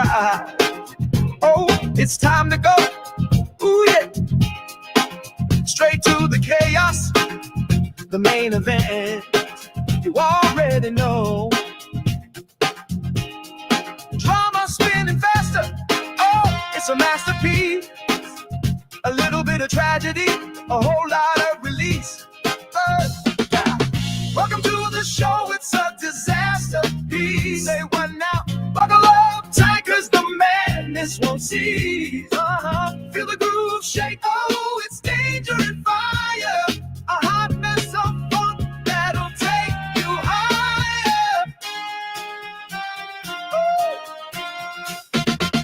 ride. Oh, it's time to go. Ooh, yeah. Straight to the chaos, the main event. You already know. Drama spinning faster. Oh, it's a masterpiece. A little bit of tragedy, a whole lot of release. Yeah. Welcome to the show, it's a disaster piece. Say what now? Buckle up tight, cause the madness won't cease. Feel the groove shake, oh, it's danger and fire. A hot mess of funk that'll take you higher. Ooh.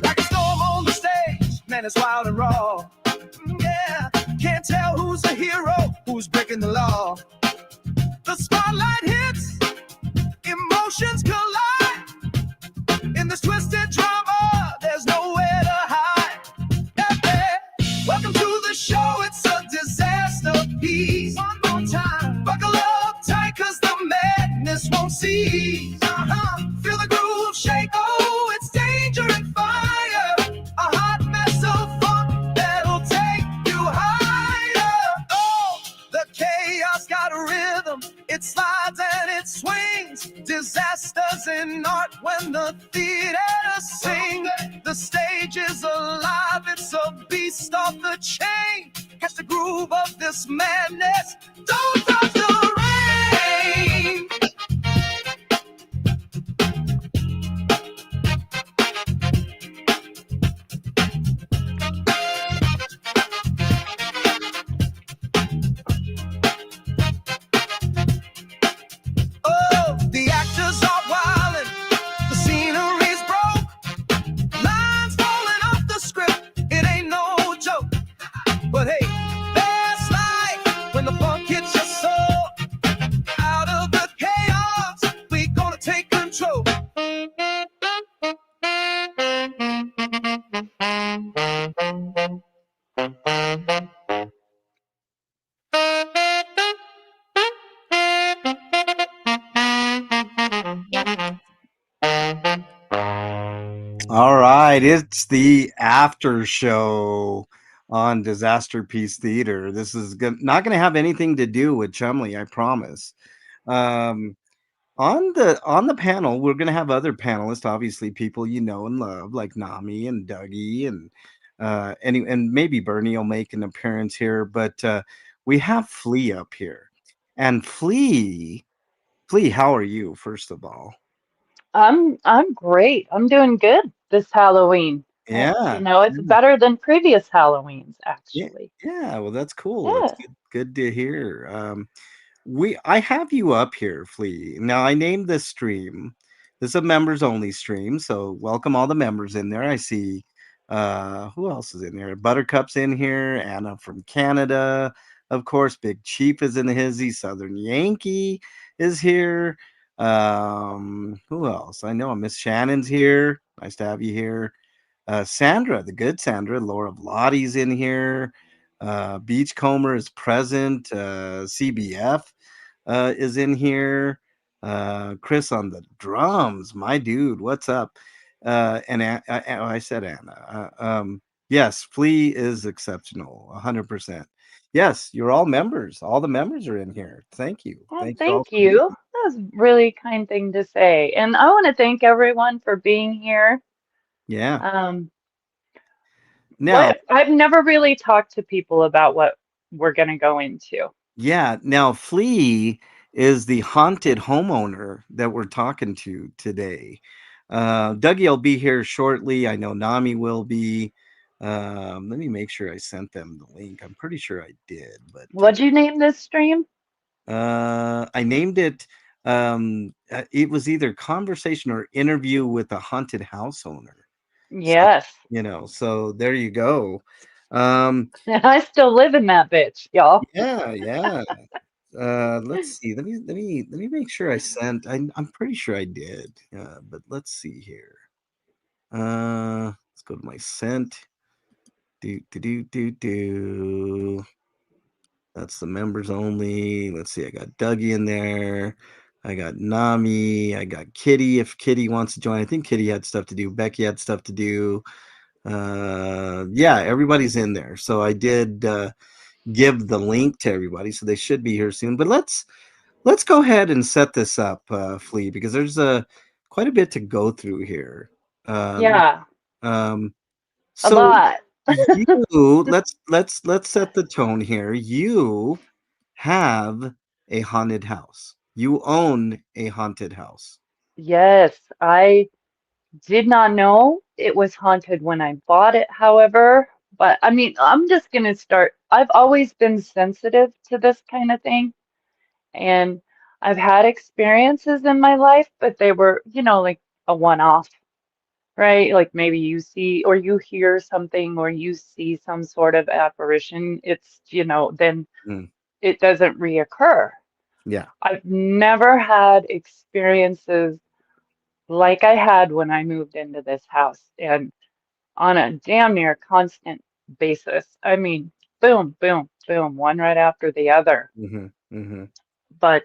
Like a storm on the stage, man, it's wild and raw. Yeah, can't tell who's the hero, who's breaking the law. The spotlight hits, emotions collide. In this twisted drama, there's nowhere to hide. Yeah, yeah. Welcome to the show, it's a disaster piece. One more time, buckle up tight, cause the madness won't cease. Feel the groove shake, oh, it's danger and fire. A hot mess of funk that'll take you higher. Oh, the chaos got a rhythm. It slides and it swings. Disasters in art when the theater sings. The stage is alive. It's a beast off the chain. Catch the groove of this madness. Don't stop the rain. Oh, the actors are wildin', the scenery's broke, lines falling off the script, it ain't no joke. But hey, that's life when the funk hits your soul. Out of the chaos, we gonna take control. All right, it's the after show on Disaster Piece Theater. This is not going to have anything to do with Chumley, I promise. Um, on the panel, we're going to have other panelists, obviously people you know and love, like Nami and Dougie and maybe Bernie will make an appearance here. But we have Flea up here, and Flea, how are you? First of all, I'm great. I'm doing good this Halloween. yeah. It's better than previous Halloweens, Yeah, actually. yeah. Well, that's cool. That's Yeah. good to hear. I have you up here, Flea. Now I named this stream. This is a members only stream, so welcome all the members in there. I see who else is in here? Buttercup's in here, Anna from Canada, of course, Big Chief is in the hizzy, Southern Yankee is here. Who else? I know Miss Shannon's here. Nice to have you here. Sandra, the good Sandra, Laura Lottie's in here. Beachcomber is present. CBF is in here. Chris on the drums, my dude. What's up? I said Anna. Yes, Flea is exceptional, 100%. Yes, you're all members. All the members are in here. Thank you. Well, Thank you all thank for being. you. That was a really kind thing to say. And I want to thank everyone for being here. Yeah. Um, Now, I've never really talked to people about what we're going to go into. Yeah. Now, Flea is the haunted homeowner that we're talking to today. Dougie will be here shortly. I know Nami will be. Let me make sure I sent them the link. I'm pretty sure I did, but What'd you name this stream? I named it. It was either conversation or interview with a haunted house owner. So, Yes. so there you go. Um, I still live in that bitch, y'all. yeah. Let's see. Let me make sure I sent. I'm pretty sure I did. But let's see here. Let's go to my sent. Do. That's the members only. Let's see. I got Dougie in there. I got Nami. I got Kitty. If Kitty wants to join, I think Kitty had stuff to do. Becky had stuff to do. Yeah, everybody's in there. So I did give the link to everybody, so they should be here soon. But let's go ahead and set this up, Flea, because there's quite a bit to go through here. Yeah, Um, a so lot. you let's set the tone here. You have a haunted house. You own a haunted house. Yes, I did not know it was haunted when I bought it, however. But I mean, I'm just gonna start. I've always been sensitive to this kind of thing, and I've had experiences in my life, but they were, like a one-off, right? Like maybe you see or you hear something or you see some sort of apparition. It's, then Mm, it doesn't reoccur. yeah. I've never had experiences like I had when I moved into this house and on a damn near constant basis. I mean, boom, boom, boom, one right after the other. Mm-hmm, mm-hmm. But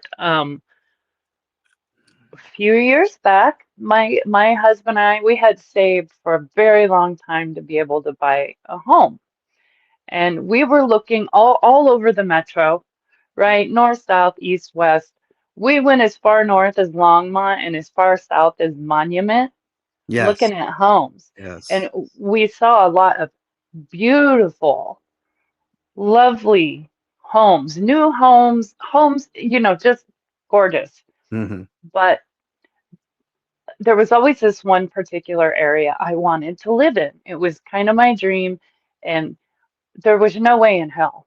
a few years back, my husband and I, we had saved for a very long time to be able to buy a home. And we were looking all over the metro, right? North, south, east, west. We went as far north as Longmont and as far south as Monument, Yes, looking at homes. yes. And we saw a lot of beautiful, lovely homes, new homes, just gorgeous. Mm-hmm, But there was always this one particular area I wanted to live in. It was kind of my dream, and there was no way in hell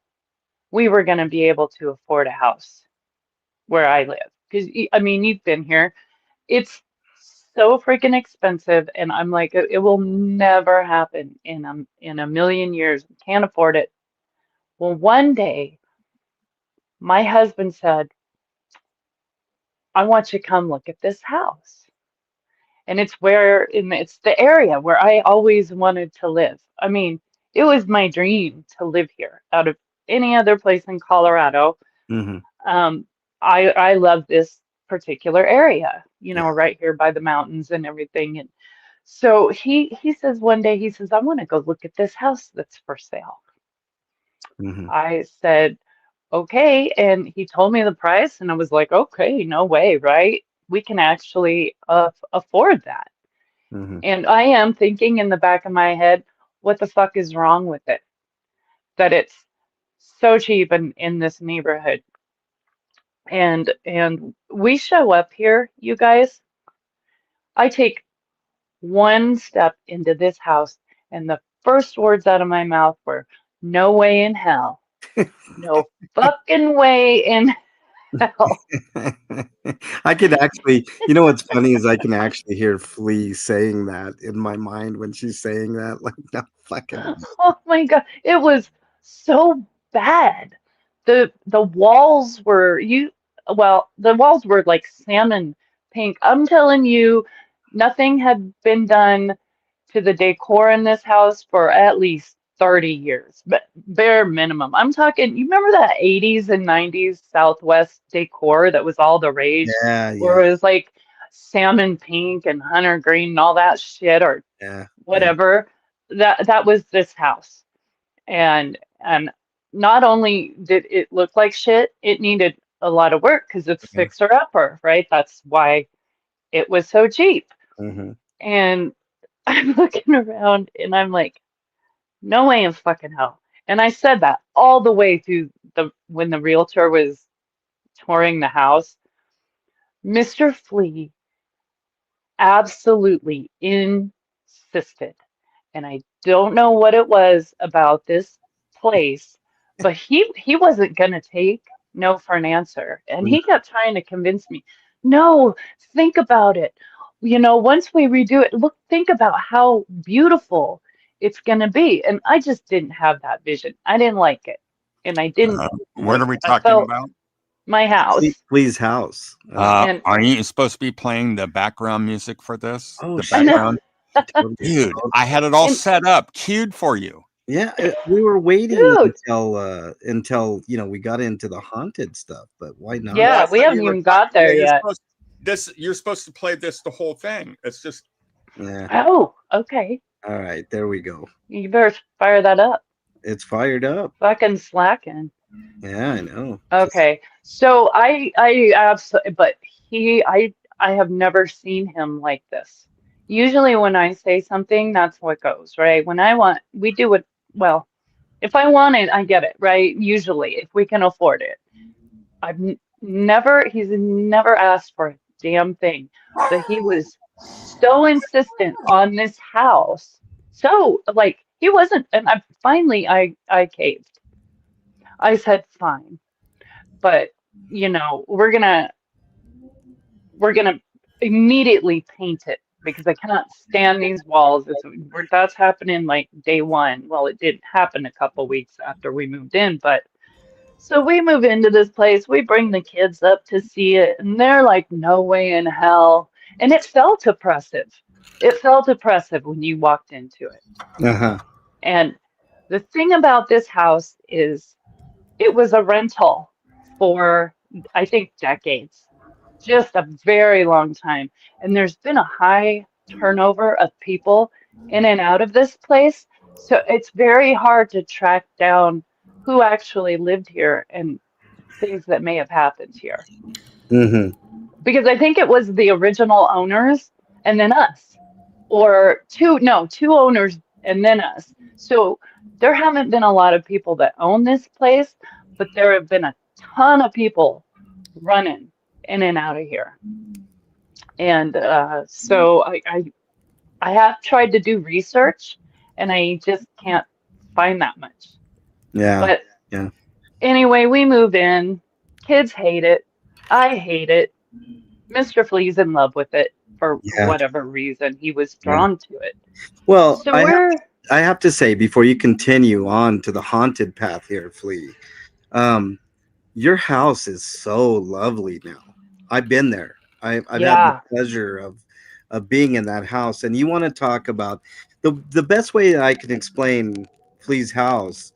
we were going to be able to afford a house where I live. Because, I mean, you've been here. It's so freaking expensive, and I'm like, it will never happen in a million years. We can't afford it. Well, one day, my husband said, I want you to come look at this house. And it's the area where I always wanted to live. I mean, it was my dream to live here out of any other place in Colorado. mm-hmm. Um, I love this particular area, Yeah. right here by the mountains and everything. And so he says one day, he says, I want to go look at this house that's for sale. Mm-hmm, I said, okay. And he told me the price, and I was like, okay, no way, right? We can actually afford that. mm-hmm. And I am thinking in the back of my head, what the fuck is wrong with it? That it's so cheap in this neighborhood. And we show up here, you guys. I take one step into this house, and the first words out of my mouth were, no way in hell. No fucking way in hell. I could actually, what's funny is I can actually hear Flea saying that in my mind when she's saying that. Like, no fucking. Oh my God. It was so bad. The walls were the walls were like salmon pink. I'm telling you, nothing had been done to the decor in this house for at least 30 years, but bare minimum. I'm talking, you remember that 80s and 90s Southwest decor that was all the rage, Yeah, yeah, where it was like salmon pink and hunter green and all that shit, or yeah, yeah. whatever. That was this house. And not only did it look like shit, it needed a lot of work because it's Yeah. fixer upper, right? That's why it was so cheap. Mm-hmm. And I'm looking around and I'm like, no way in fucking hell. And I said that all the way through when the realtor was touring the house. Mr. Flea absolutely insisted, and I don't know what it was about this place, but he wasn't gonna take no for an answer. And he kept trying to convince me, no, think about it. Once we redo it, think about how beautiful it's gonna be. And I just didn't have that vision. I didn't like it. And I didn't, What are we I talking felt about? my house. Flea's house. And Are you supposed to be playing the background music for this? Oh, The shit. I know. background, dude. I had it all And set up, queued for you. Yeah, we were waiting Dude, until we got into the haunted stuff, but why not? Well, yeah, I we thought haven't you were even got yeah, there yet. you're supposed to play this the whole thing. It's just Yeah. Oh, okay. All right, there we go. You better fire that up. It's fired up. Fucking slacking. Yeah, I know. Just Okay. So I absolutely, but I have never seen him like this. Usually when I say something, that's what goes, right? When I want, we do it, well, if I want it, I get it, right? Usually, if we can afford it. He's never asked for a damn thing, but he was so insistent on this house. So, like, he wasn't, and I caved. I said, fine, but we're gonna immediately paint it because I cannot stand these walls. That's happening like day one. Well, it did happen a couple weeks after we moved in, but so we move into this place, we bring the kids up to see it, and they're like, no way in hell. And it felt oppressive. It felt oppressive when you walked into it. uh-huh. And the thing about this house is it was a rental for, I think, decades, just a very long time. And there's been a high turnover of people in and out of this place. So it's very hard to track down who actually lived here and things that may have happened here. Mm-hmm. Because I think it was the original owners and then us, or two owners and then us. So there haven't been a lot of people that own this place, but there have been a ton of people running in and out of here. And so I have tried to do research and I just can't find that much. Yeah. But Yeah. anyway, we move in. Kids hate it. I hate it. Mr. Flea's in love with it for Yeah. whatever reason. He was Yeah. drawn to it. Well, So we're, I have to say before you continue on to the haunted path here, Flea, your house is so lovely now. I've been there. I've had the yeah, pleasure of being in that house, and you want to talk about the best way that I can explain Flea's house.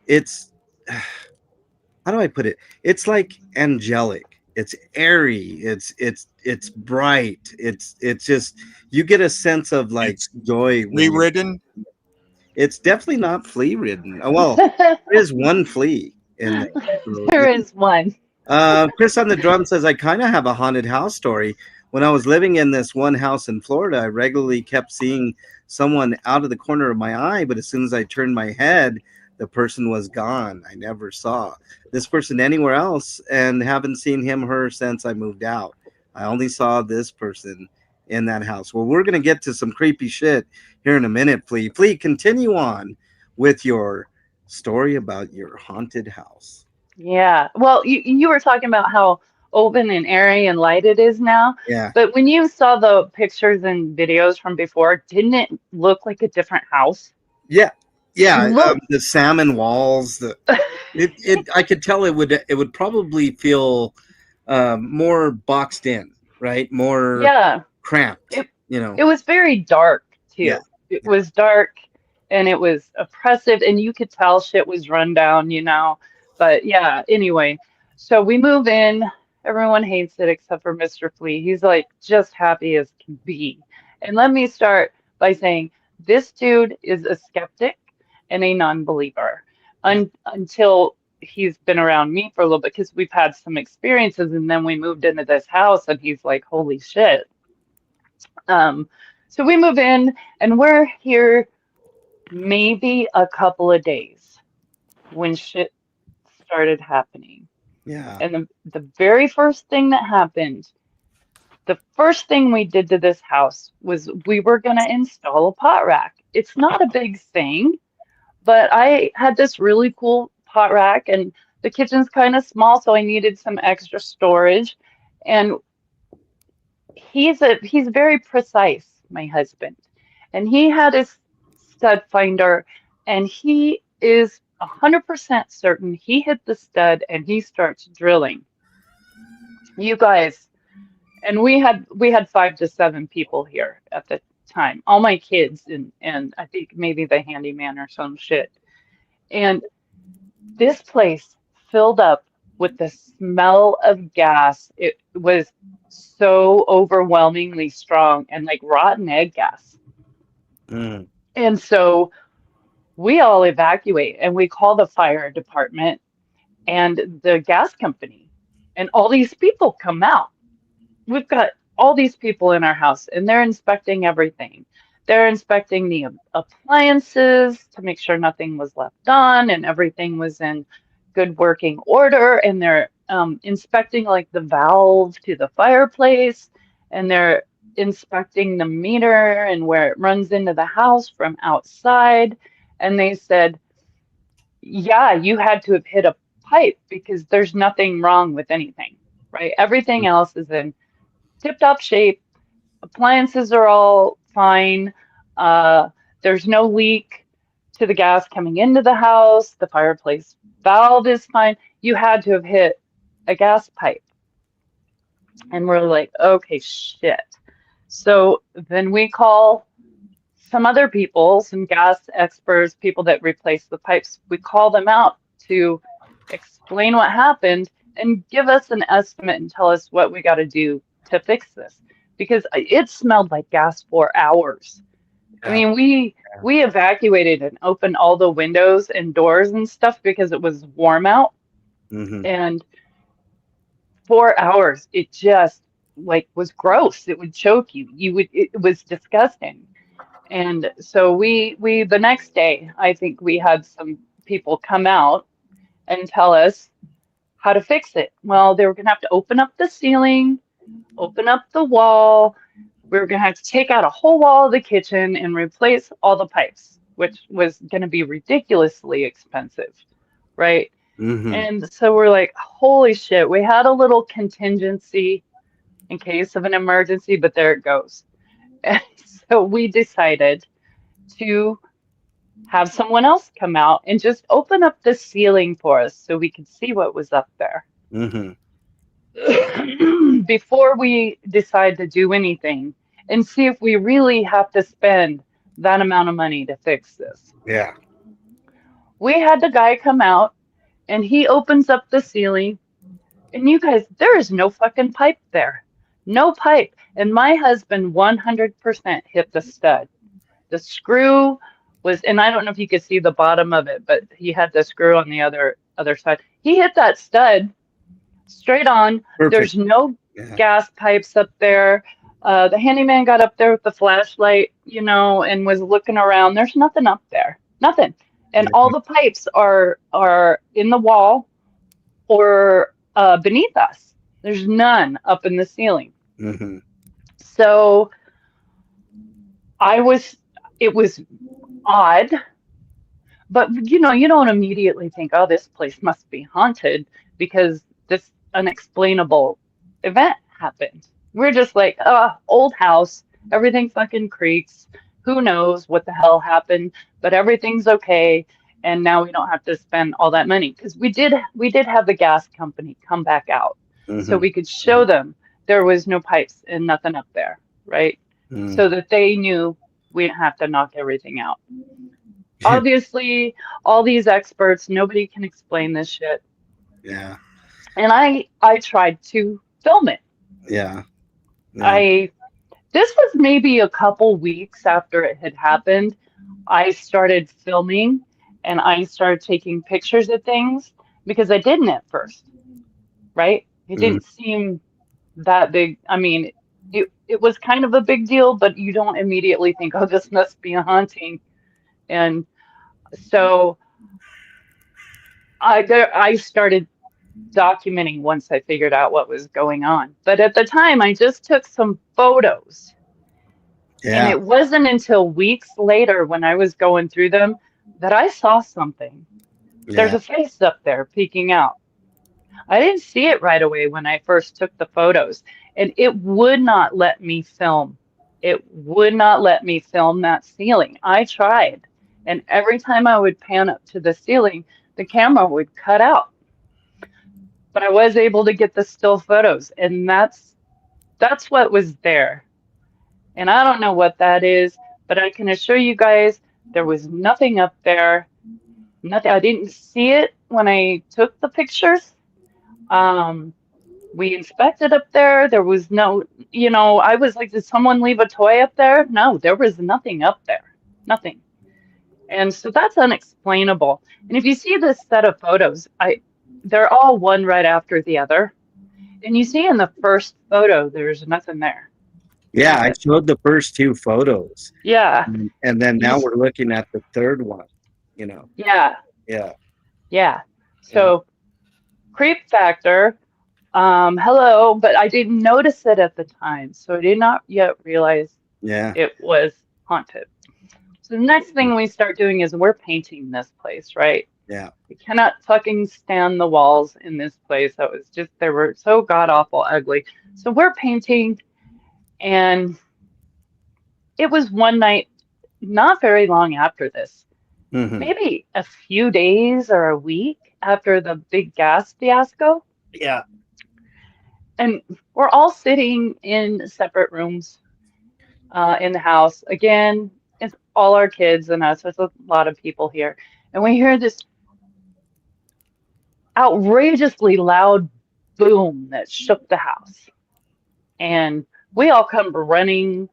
It's how do I put it? It's like angelic. It's airy. It's bright. It's just you get a sense of like it's joy when you. flea-ridden. It's definitely not flea ridden. Well, there is one flea in there. So, there is one. Chris on the drum says I kind of have a haunted house story. When I was living in this one house in Florida, I regularly kept seeing someone out of the corner of my eye, but as soon as I turned my head, the person was gone. I never saw this person anywhere else and haven't seen him or her since I moved out. I only saw this person in that house. Well, we're going to get to some creepy shit here in a minute, Flea. Flea, continue on with your story about your haunted house. Yeah. Well, you were talking about how open and airy and light it is now, Yeah. but when you saw the pictures and videos from before, didn't it look like a different house? Yeah. It Yeah, looked, the salmon walls. I could tell it would probably feel more boxed in, right? More yeah. cramped. It You know. it was very dark Yeah. too. It was dark and it was oppressive and you could tell shit was run down. But yeah, anyway, so we move in. Everyone hates it except for Mr. Flea. He's like just happy as can be. And let me start by saying this dude is a skeptic and a non-believer Yeah. until he's been around me for a little bit because we've had some experiences and then we moved into this house and he's like, holy shit. So we move in and we're here maybe a couple of days when shit started happening. Yeah. And the very first thing that happened, the first thing we did to this house was we were going to install a pot rack. It's not a big thing, but I had this really cool pot rack and the kitchen's kind of small, so I needed some extra storage. And he's very precise, my husband, and he had his stud finder, and he is 100% certain he hit the stud, and he starts drilling. You guys, and we had 5 to 7 people here at time, all my kids and I think maybe the handyman or some shit. And this place filled up with the smell of gas. It was so overwhelmingly strong and like rotten egg gas. Mm. And so we all evacuate and we call the fire department and the gas company. And all these people come out. We've got all these people in our house and they're inspecting everything. They're inspecting the appliances to make sure nothing was left on and everything was in good working order. And they're inspecting like the valve to the fireplace and they're inspecting the meter and where it runs into the house from outside. And they said, yeah, you had to have hit a pipe because there's nothing wrong with anything, right? Everything else is in tip-top shape. Appliances are all fine. There's no leak to the gas coming into the house. The fireplace valve is fine. You had to have hit a gas pipe. And we're like, okay, shit. So then we call some other people, some gas experts, people that replace the pipes. We call them out to explain what happened and give us an estimate and tell us what we got to do to fix this because it smelled like gas for hours. I mean, we evacuated and opened all the windows and doors and stuff because it was warm out. Mm-hmm. And 4 hours, it just like was gross. It would choke you. It was disgusting. And so we the next day, I think we had some people come out and tell us how to fix it. Well, they were going to have to open up the ceiling, open up the wall. We were going to have to take out a whole wall of the kitchen and replace all the pipes, which was going to be ridiculously expensive, right? Mm-hmm. And so we're like, holy shit, we had a little contingency in case of an emergency, but there it goes. And so we decided to have someone else come out and just open up the ceiling for us so we could see what was up there. Mm-hmm. Before we decide to do anything and see if we really have to spend that amount of money to fix this. Yeah. We had the guy come out and he opens up the ceiling and you guys, there is no fucking pipe there. No pipe. And my husband 100% hit the stud. The screw was, and I don't know if you could see the bottom of it, but he had the screw on the other side. He hit that stud straight on. Perfect. There's no gas pipes up there. The handyman got up there with the flashlight, you know, and was looking around. There's nothing up there. Nothing. And all the pipes are in the wall or beneath us. There's none up in the ceiling. Mm-hmm. So it was odd, but you know, you don't immediately think, oh, this place must be haunted because this unexplainable event happened. We're just like, old house, everything fucking creaks. Who knows what the hell happened, but everything's okay. And now we don't have to spend all that money because we did have the gas company come back out so we could show them there was no pipes and nothing up there, right? Mm-hmm. So that they knew we didn't have to knock everything out. Obviously, all these experts, nobody can explain this shit. Yeah. And I tried to film it. Yeah. This was maybe a couple weeks after it had happened. I started filming and I started taking pictures of things because I didn't at first, right? It didn't seem that big. I mean, it was kind of a big deal, but you don't immediately think, oh, this must be a haunting. And so I started documenting once I figured out what was going on. But at the time, I just took some photos. Yeah. And it wasn't until weeks later when I was going through them that I saw something. Yeah. There's a face up there peeking out. I didn't see it right away when I first took the photos, and it would not let me film. It would not let me film that ceiling. I tried, and every time I would pan up to the ceiling, the camera would cut out. But I was able to get the still photos, and that's what was there. And I don't know what that is, but I can assure you guys there was nothing up there. Nothing. I didn't see it when I took the pictures. Um, we inspected up there. There was no, I was like, did someone leave a toy up there? No, there was nothing up there. Nothing. And so that's unexplainable. And if you see this set of photos, they're all one right after the other. And you see in the first photo, there's nothing there. Yeah, I showed the first 2 photos. Yeah. And then now we're looking at the third one, Yeah. Yeah. Yeah. So creep factor, hello, but I didn't notice it at the time. So I did not yet realize Yeah. it was haunted. So the next thing we start doing is we're painting this place, right? Yeah. We cannot fucking stand the walls in this place. That was just, they were so god awful ugly. So we're painting, and it was one night, not very long after this, Mhm. maybe a few days or a week after the big gas fiasco. Yeah. And we're all sitting in separate rooms in the house. Again, it's all our kids and us. There's a lot of people here. And we hear this outrageously loud boom that shook the house. And we all come running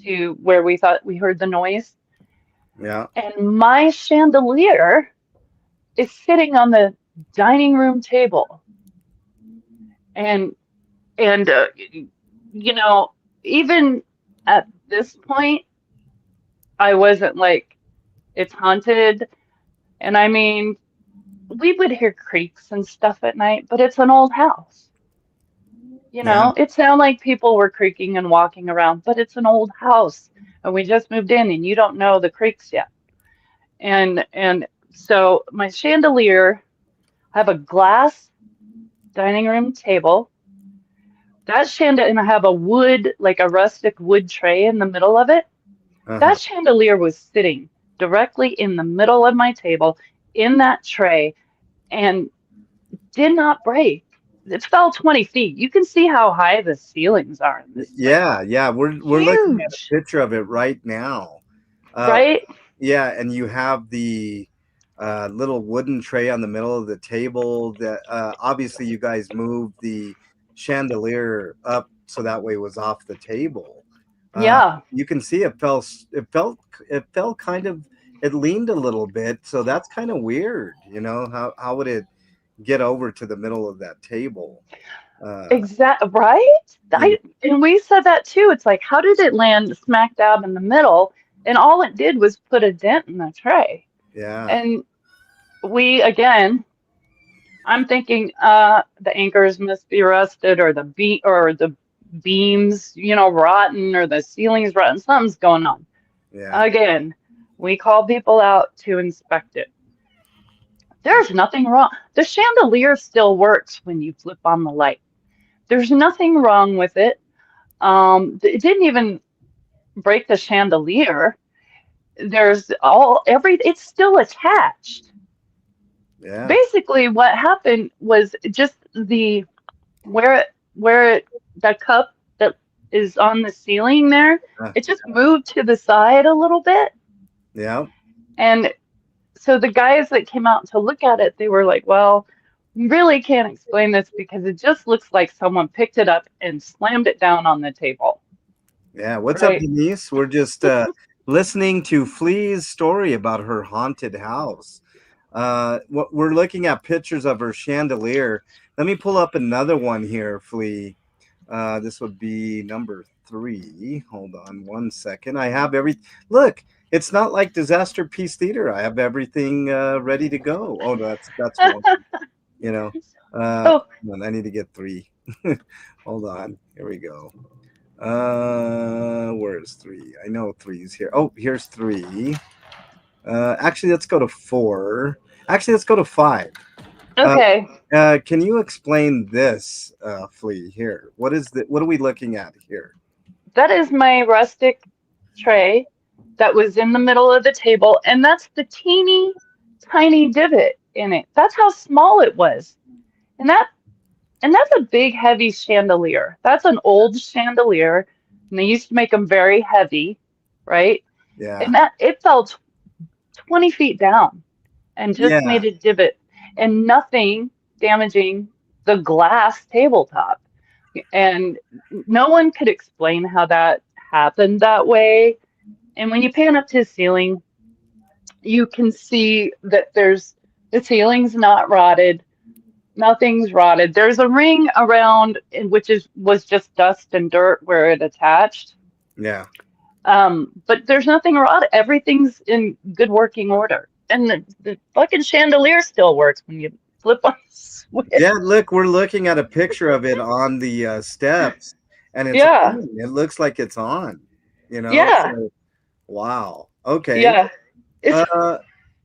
to where we thought we heard the noise. Yeah. And my chandelier is sitting on the dining room table. And even at this point, I wasn't like, it's haunted. And I mean, we would hear creaks and stuff at night, but it's an old house. It sounded like people were creaking and walking around, but it's an old house. And we just moved in, and you don't know the creaks yet. And so my chandelier, I have a glass dining room table. That chandelier, and I have a wood, like a rustic wood tray in the middle of it. That chandelier was sitting directly in the middle of my table in that tray and did not break. It fell 20 feet. You can see how high the ceilings are in this place. Yeah. We're looking at a Huge. picture of it right now. Right? Yeah, and you have the little wooden tray on the middle of the table. That obviously you guys moved the chandelier up so that way it was off the table. Yeah. You can see it fell kind of, it leaned a little bit, so that's kind of weird. How would it get over to the middle of that table? Exactly. Right? And we said that too. It's like, how did it land smack dab in the middle? And all it did was put a dent in the tray. Yeah. And I'm thinking the anchors must be rusted, or the beams, rotten, or the ceiling's rotten. Something's going on. Yeah. Again, we call people out to inspect it. There's nothing wrong. The chandelier still works when you flip on the light. There's nothing wrong with it. It didn't even break the chandelier. It's still attached. Yeah. Basically, what happened was just the cup that is on the ceiling there, it just moved to the side a little bit. Yeah. And so the guys that came out to look at it, they were like, well, we really can't explain this because it just looks like someone picked it up and slammed it down on the table. Yeah. What's up, Denise? We're just listening to Flea's story about her haunted house. We're looking at pictures of her chandelier. Let me pull up another one here, Flea. This would be number 3. Hold on one second. I have look, it's not like Disaster Piece Theater. I have everything ready to go. Oh, that's one. I need to get 3. Hold on. Here we go. Where's 3? I know 3 is here. Oh, here's 3. Actually, let's go to 4. Actually, let's go to 5. Okay. Can you explain this, Flea? Here, what are we looking at here? That is my rustic tray that was in the middle of the table, and that's the teeny tiny divot in it. That's how small it was. And that's a big, heavy chandelier. That's an old chandelier, And they used to make them very heavy, right? Yeah. And that it fell 20 feet down and just Yeah. made a divot and nothing damaging the glass tabletop. And no one could explain how that happened that way. And when you pan up to the ceiling, you can see that the ceiling's not rotted, nothing's rotted. There's a ring around which was just dust and dirt where it attached. Yeah. But there's nothing rotted. Everything's in good working order. And the fucking chandelier still works when you flip on the switch. Yeah, look, we're looking at a picture of it on the steps, and it's Yeah. on. It looks like it's on. Yeah. So, wow. Okay. Yeah. It's,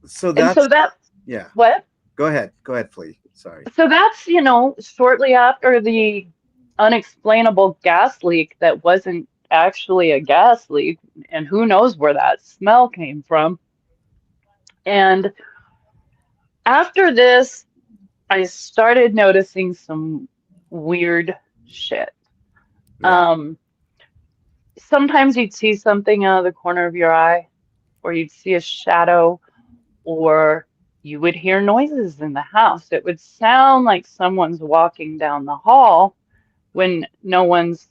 So and that's so that, yeah. what? Go ahead, Flea. Sorry. So that's, shortly after the unexplainable gas leak that wasn't actually a gas leak, and who knows where that smell came from. And after this, I started noticing some weird shit. Yeah. Sometimes you'd see something out of the corner of your eye, or you'd see a shadow, or you would hear noises in the house. It would sound like someone's walking down the hall when no one's,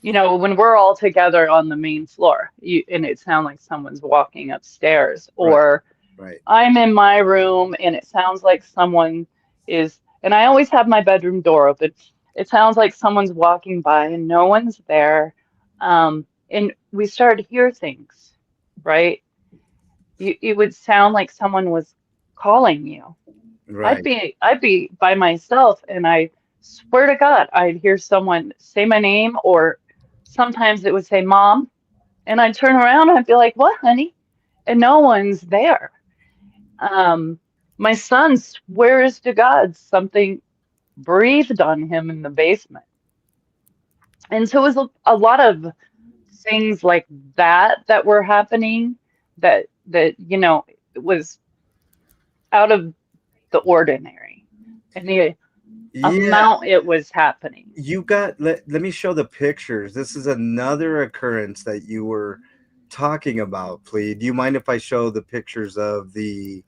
when we're all together on the main floor, and it sounds like someone's walking upstairs, or Right. I'm in my room and it sounds like someone is, and I always have my bedroom door open. It sounds like someone's walking by and no one's there. And we started to hear things, right? It would sound like someone was calling you. Right. I'd be by myself, and I swear to God, I'd hear someone say my name, or sometimes it would say mom, and I'd turn around and I'd be like, "What, honey?" And no one's there. My son swears to God something breathed on him in the basement. And so it was a lot of things like that were happening that it was out of the ordinary, and the Yeah. amount it was happening. Let me show the pictures. This is another occurrence that you were talking about, Flea. Do you mind if I show the pictures of the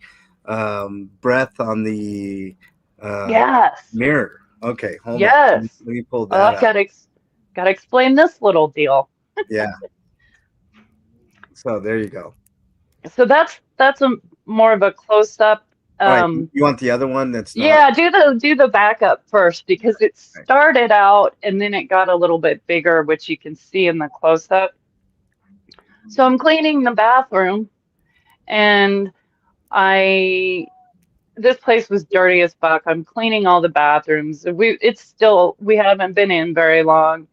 breath on the Yes. mirror? Okay, hold on. Yes. Let me pull Oh, that I've up. gotta explain this little deal. Yeah. So there you go. So that's a more of a close up. All right, you want the other one that's not? Yeah, do the backup first, because it started out and then it got a little bit bigger, which you can see in the close up. So I'm cleaning the bathroom, and this place was dirty as fuck. I'm cleaning all the bathrooms. We haven't been in very long.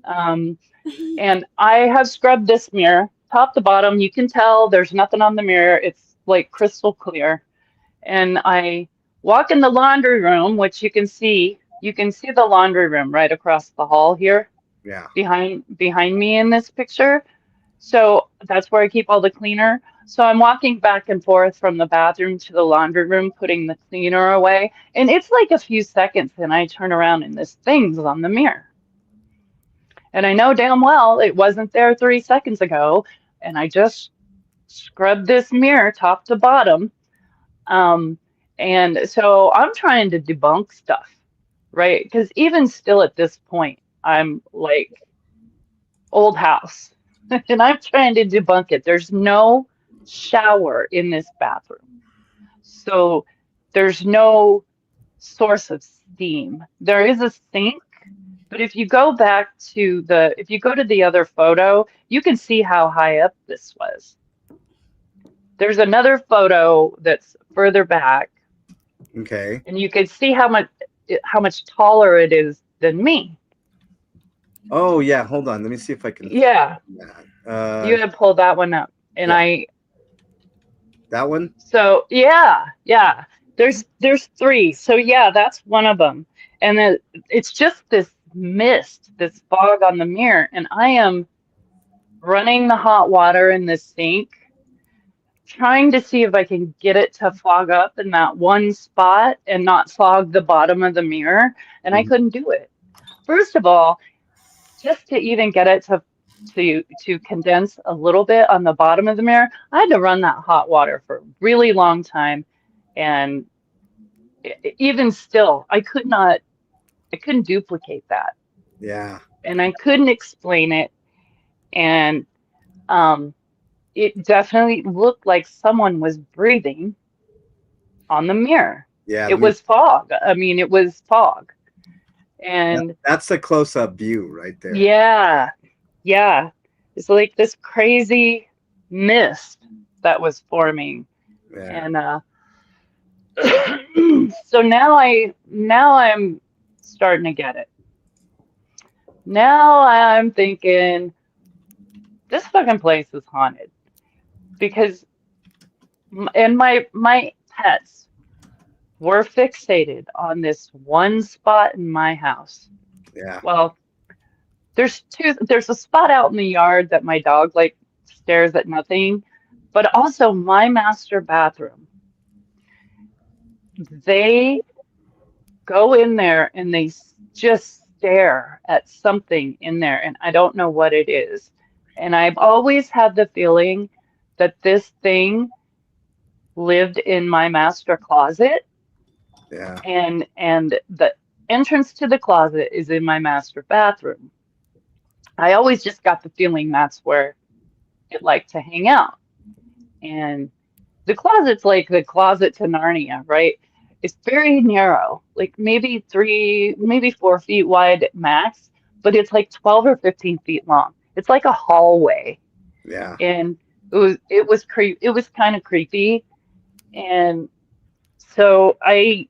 And I have scrubbed this mirror top to bottom. You can tell there's nothing on the mirror. It's like crystal clear. And I walk in the laundry room, which you can see the laundry room right across the hall here. Yeah. Behind me in this picture. So that's where I keep all the cleaner. So I'm walking back and forth from the bathroom to the laundry room, putting the cleaner away. And it's like a few seconds, and I turn around and this thing's on the mirror. And I know damn well it wasn't there 3 seconds ago. And I just scrubbed this mirror top to bottom. And so I'm trying to debunk stuff, right? Because even still at this point, I'm like old house. And I'm trying to debunk it. There's no shower in this bathroom. So there's no source of steam. There is a sink, but if you go to the other photo, you can see how high up this was. There's another photo that's further back. Okay. And you can see how much taller it is than me. Oh yeah, hold on. Let me see if I can. Yeah. You had pulled that one up, and yeah. That one? So yeah. There's 3. So yeah, that's one of them. And then it's just this mist, this fog on the mirror, and I am running the hot water in the sink, trying to see if I can get it to fog up in that one spot and not fog the bottom of the mirror, and I couldn't do it. First of all, just to even get it to to condense a little bit on the bottom of the mirror. I had to run that hot water for a really long time, and even still, I couldn't duplicate that, Yeah. and I couldn't explain it, and it definitely looked like someone was breathing on the mirror. Yeah. It was fog. I mean, it was fog, and That's the close-up view right there. yeah, yeah, it's like this crazy mist that was forming, Yeah. and so now I'm starting to get it. Now I'm thinking this fucking place is haunted because and my pets were fixated on this one spot in my house. Yeah. Well, there's a spot out in the yard that my dog like stares at nothing, but also my master bathroom. They go in there and they just stare at something in there, and I don't know what it is. And I've always had the feeling that this thing lived in my master closet, Yeah. and the entrance to the closet is in my master bathroom. I always just got the feeling that's where it liked to hang out. And the closet's like the closet to Narnia, right? It's very narrow, like maybe 4 feet wide max, but it's like 12 or 15 feet long. It's like a hallway, Yeah. and it was kind of creepy, and so I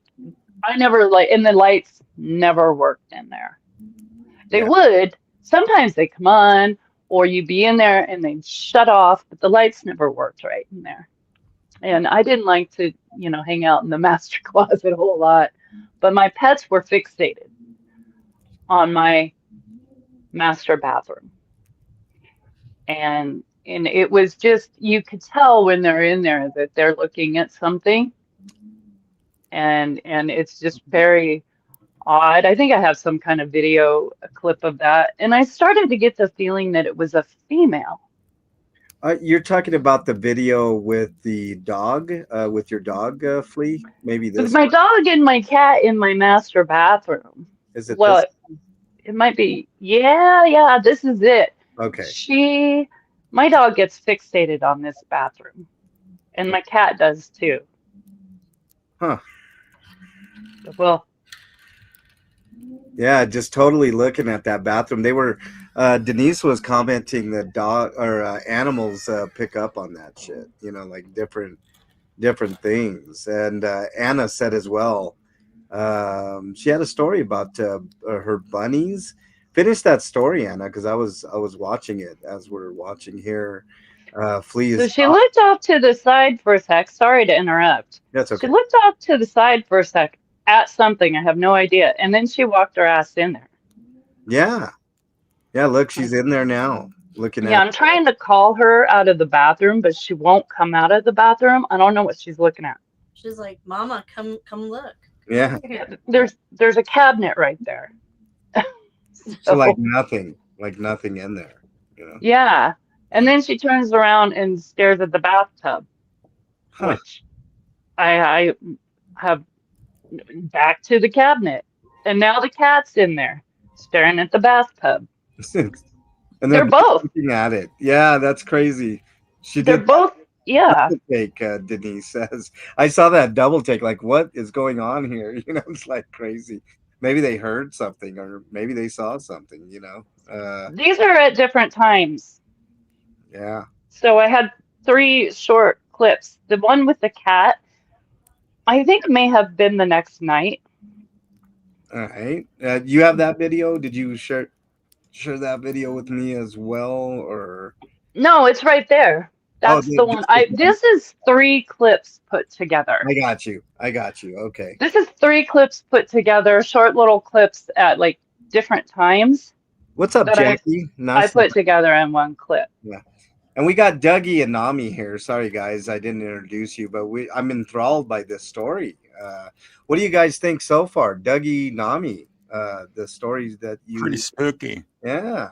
never like, and the lights never worked in there. They Yeah. would sometimes they come on, or you'd be in there and they'd shut off, but the lights never worked right in there. And I didn't like to, hang out in the master closet a whole lot, but my pets were fixated on my master bathroom. And it was just, you could tell when they're in there that they're looking at something, and it's just very odd. I think I have some kind of video clip of that, and I started to get the feeling that it was a female. You're talking about the video with the dog, with your dog, Flea? Maybe With this my one? dog and my cat in my master bathroom. Is it Well, this? it might be. Yeah, this is it. Okay. My dog gets fixated on this bathroom, and my cat does too. Huh. Well, Yeah, just totally looking at that bathroom. They were, Denise was commenting that dog or animals pick up on that shit, like different things. And Anna said as well, she had a story about her bunnies. Finish that story, Anna, because I was watching it as we're watching here. Flea so is she looked off to the side for a sec. Sorry to interrupt. That's She okay. looked off to the side for a sec at something. I have no idea. And then she walked her ass in there. Yeah. Look, she's in there now, looking Yeah, at. I'm trying to call her out of the bathroom, but she won't come out of the bathroom. I don't know what she's looking at. She's like, "Mama, come look." Yeah. There's a cabinet right there. So like nothing in there, Yeah. And then she turns around and stares at the bathtub, Huh. which I have back to the cabinet. And now the cat's in there staring at the bathtub. And They're both. looking at it. Yeah, that's crazy. She They're did both, yeah. double take, Denise says. I saw that double take, like what is going on here? It's like crazy. Maybe they heard something, or maybe they saw something, These are at different times. Yeah. So I had 3 short clips. The one with the cat, I think may have been the next night. All right. You have that video? Did you share that video with me as well, or? No, it's right there. That's the one. This is 3 clips put together. I got you. Okay. This is 3 clips put together, short little clips at like different times. What's up, that Jackie? I put together in one clip. Yeah. And we got Dougie and Nami here. Sorry, guys, I didn't introduce you, but I'm enthralled by this story. What do you guys think so far? Dougie, Nami, the stories that you... Pretty spooky. Yeah.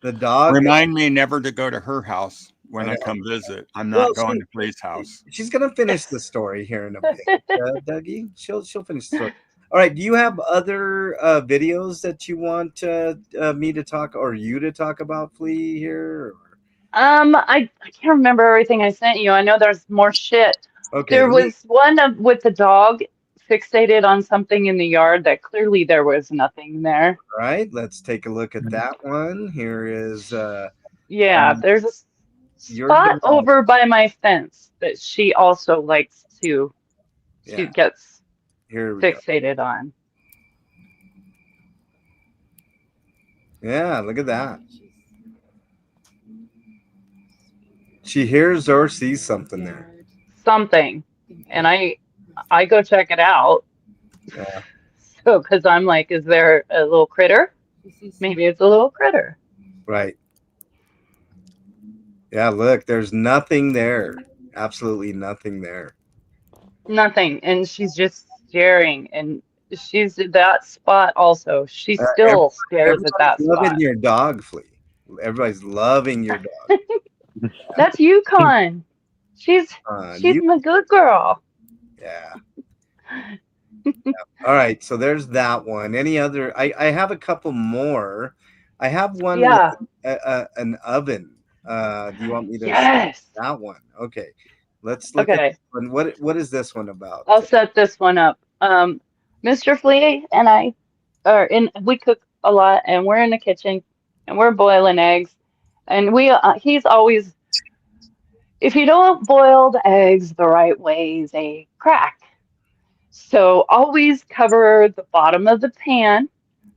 The dog. Remind me never to go to her house when I I know. come visit. I'm Well, not going to Flea's house. She's gonna finish the story here in a bit, Dougie. She'll finish the story. All right. Do you have other videos that you want me to talk or you to talk about, Flea here? I can't remember everything I sent you. I know there's more shit. Okay. There was one with the dog fixated on something in the yard that clearly there was nothing there. All right. Let's take a look at that one. Here is Yeah, there's a your spot dog. over by my fence that she also likes to, she Yeah. gets Here we go. fixated on. Yeah. Look at that. She hears or sees something there. Something. And I go check it out. Yeah. So, because I'm like, is there a little critter? Maybe it's a little critter. Right. Yeah. Look, there's nothing there. Absolutely nothing there. Nothing. And she's just staring. And she's at that spot also. She still stares at that Everybody's loving spot. your dog, Flea. Everybody's loving your dog. That's Yukon. She's You, my good girl. yeah. All right. So there's that one. Any other? I have a couple more. I have one Yeah. with an oven. Do you want me to Yes. that one? Okay. Let's look at Okay. this one. What is this one about? I'll set this one up. Mr. Flea and I are we cook a lot and we're in the kitchen and we're boiling eggs and he's always, if you don't boil the eggs the right way, they crack. So always cover the bottom of the pan,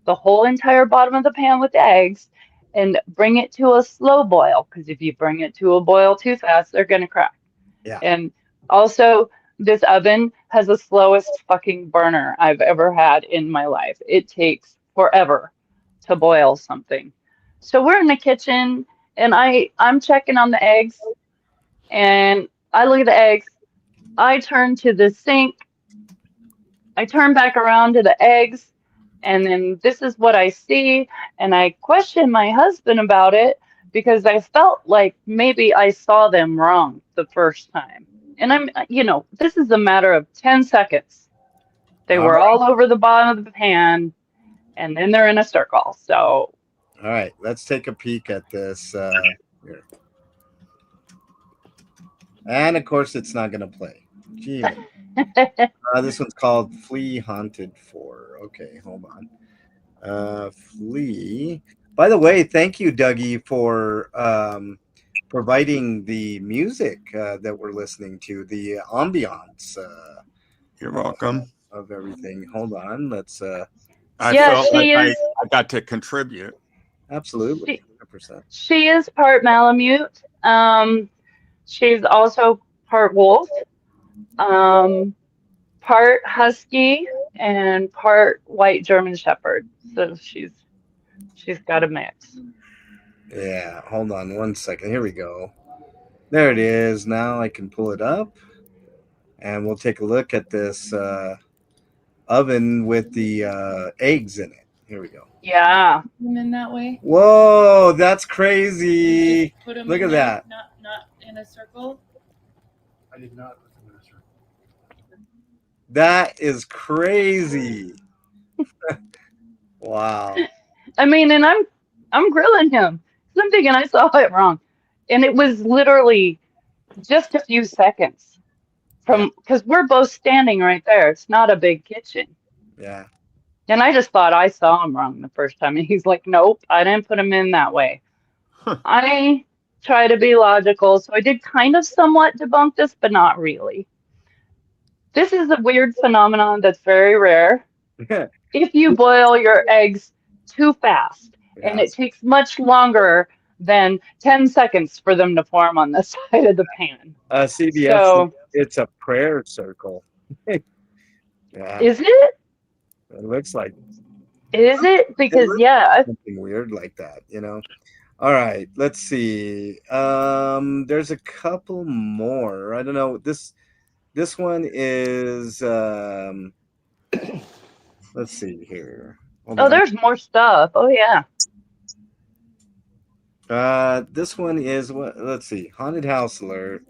the whole entire bottom of the pan with eggs, and bring it to a slow boil. Because if you bring it to a boil too fast, they're gonna crack. Yeah. And also, this oven has the slowest fucking burner I've ever had in my life. It takes forever to boil something. So we're in the kitchen, and I'm checking on the eggs, and I look at the eggs. I turn to the sink. I turn back around to the eggs, and then this is what I see. And I question my husband about it because I felt like maybe I saw them wrong the first time. And this is a matter of 10 seconds. They were all over the bottom of the pan, and then they're in a circle. So, All right. Let's take a peek at this here. And of course, it's not going to play. Gee. This one's called Flea Haunted 4. Okay, hold on. Flea. By the way, thank you, Dougie, for providing the music that we're listening to, the ambiance. You're welcome. Of everything. Hold on. Let's. I Yeah, felt like she is- I got to contribute. Absolutely. 100%. she is part Malamute. She's also part wolf, part husky, and part white German Shepherd. So she's got a mix. Yeah. Hold on 1 second. Here we go. There it is. Now I can pull it up, and we'll take a look at this oven with the eggs in it. Here we go. Yeah. Them in that way. Whoa, that's crazy. Just put 'em Look in at there, that. Not in a circle. I did not put them in a circle. That is crazy. Wow. I mean, and I'm grilling him. So I'm thinking I saw it wrong. And it was literally just a few seconds from, because we're both standing right there. It's not a big kitchen. Yeah. And I just thought I saw him wrong the first time. And he's like, nope, I didn't put him in that way. I try to be logical. So I did kind of somewhat debunk this, but not really. This is a weird phenomenon that's very rare. If you boil your eggs too fast, and it takes much longer than 10 seconds for them to form on the side of the pan. CBS, So, it's a prayer circle. Yeah, is it? it looks like Is it? Because, yeah, something weird like that, you know. All right, let's see. There's a couple more. I don't know. This one is let's see here. Hold oh, on. there's more stuff. Oh, yeah. This one is what? Let's see. Haunted house alert.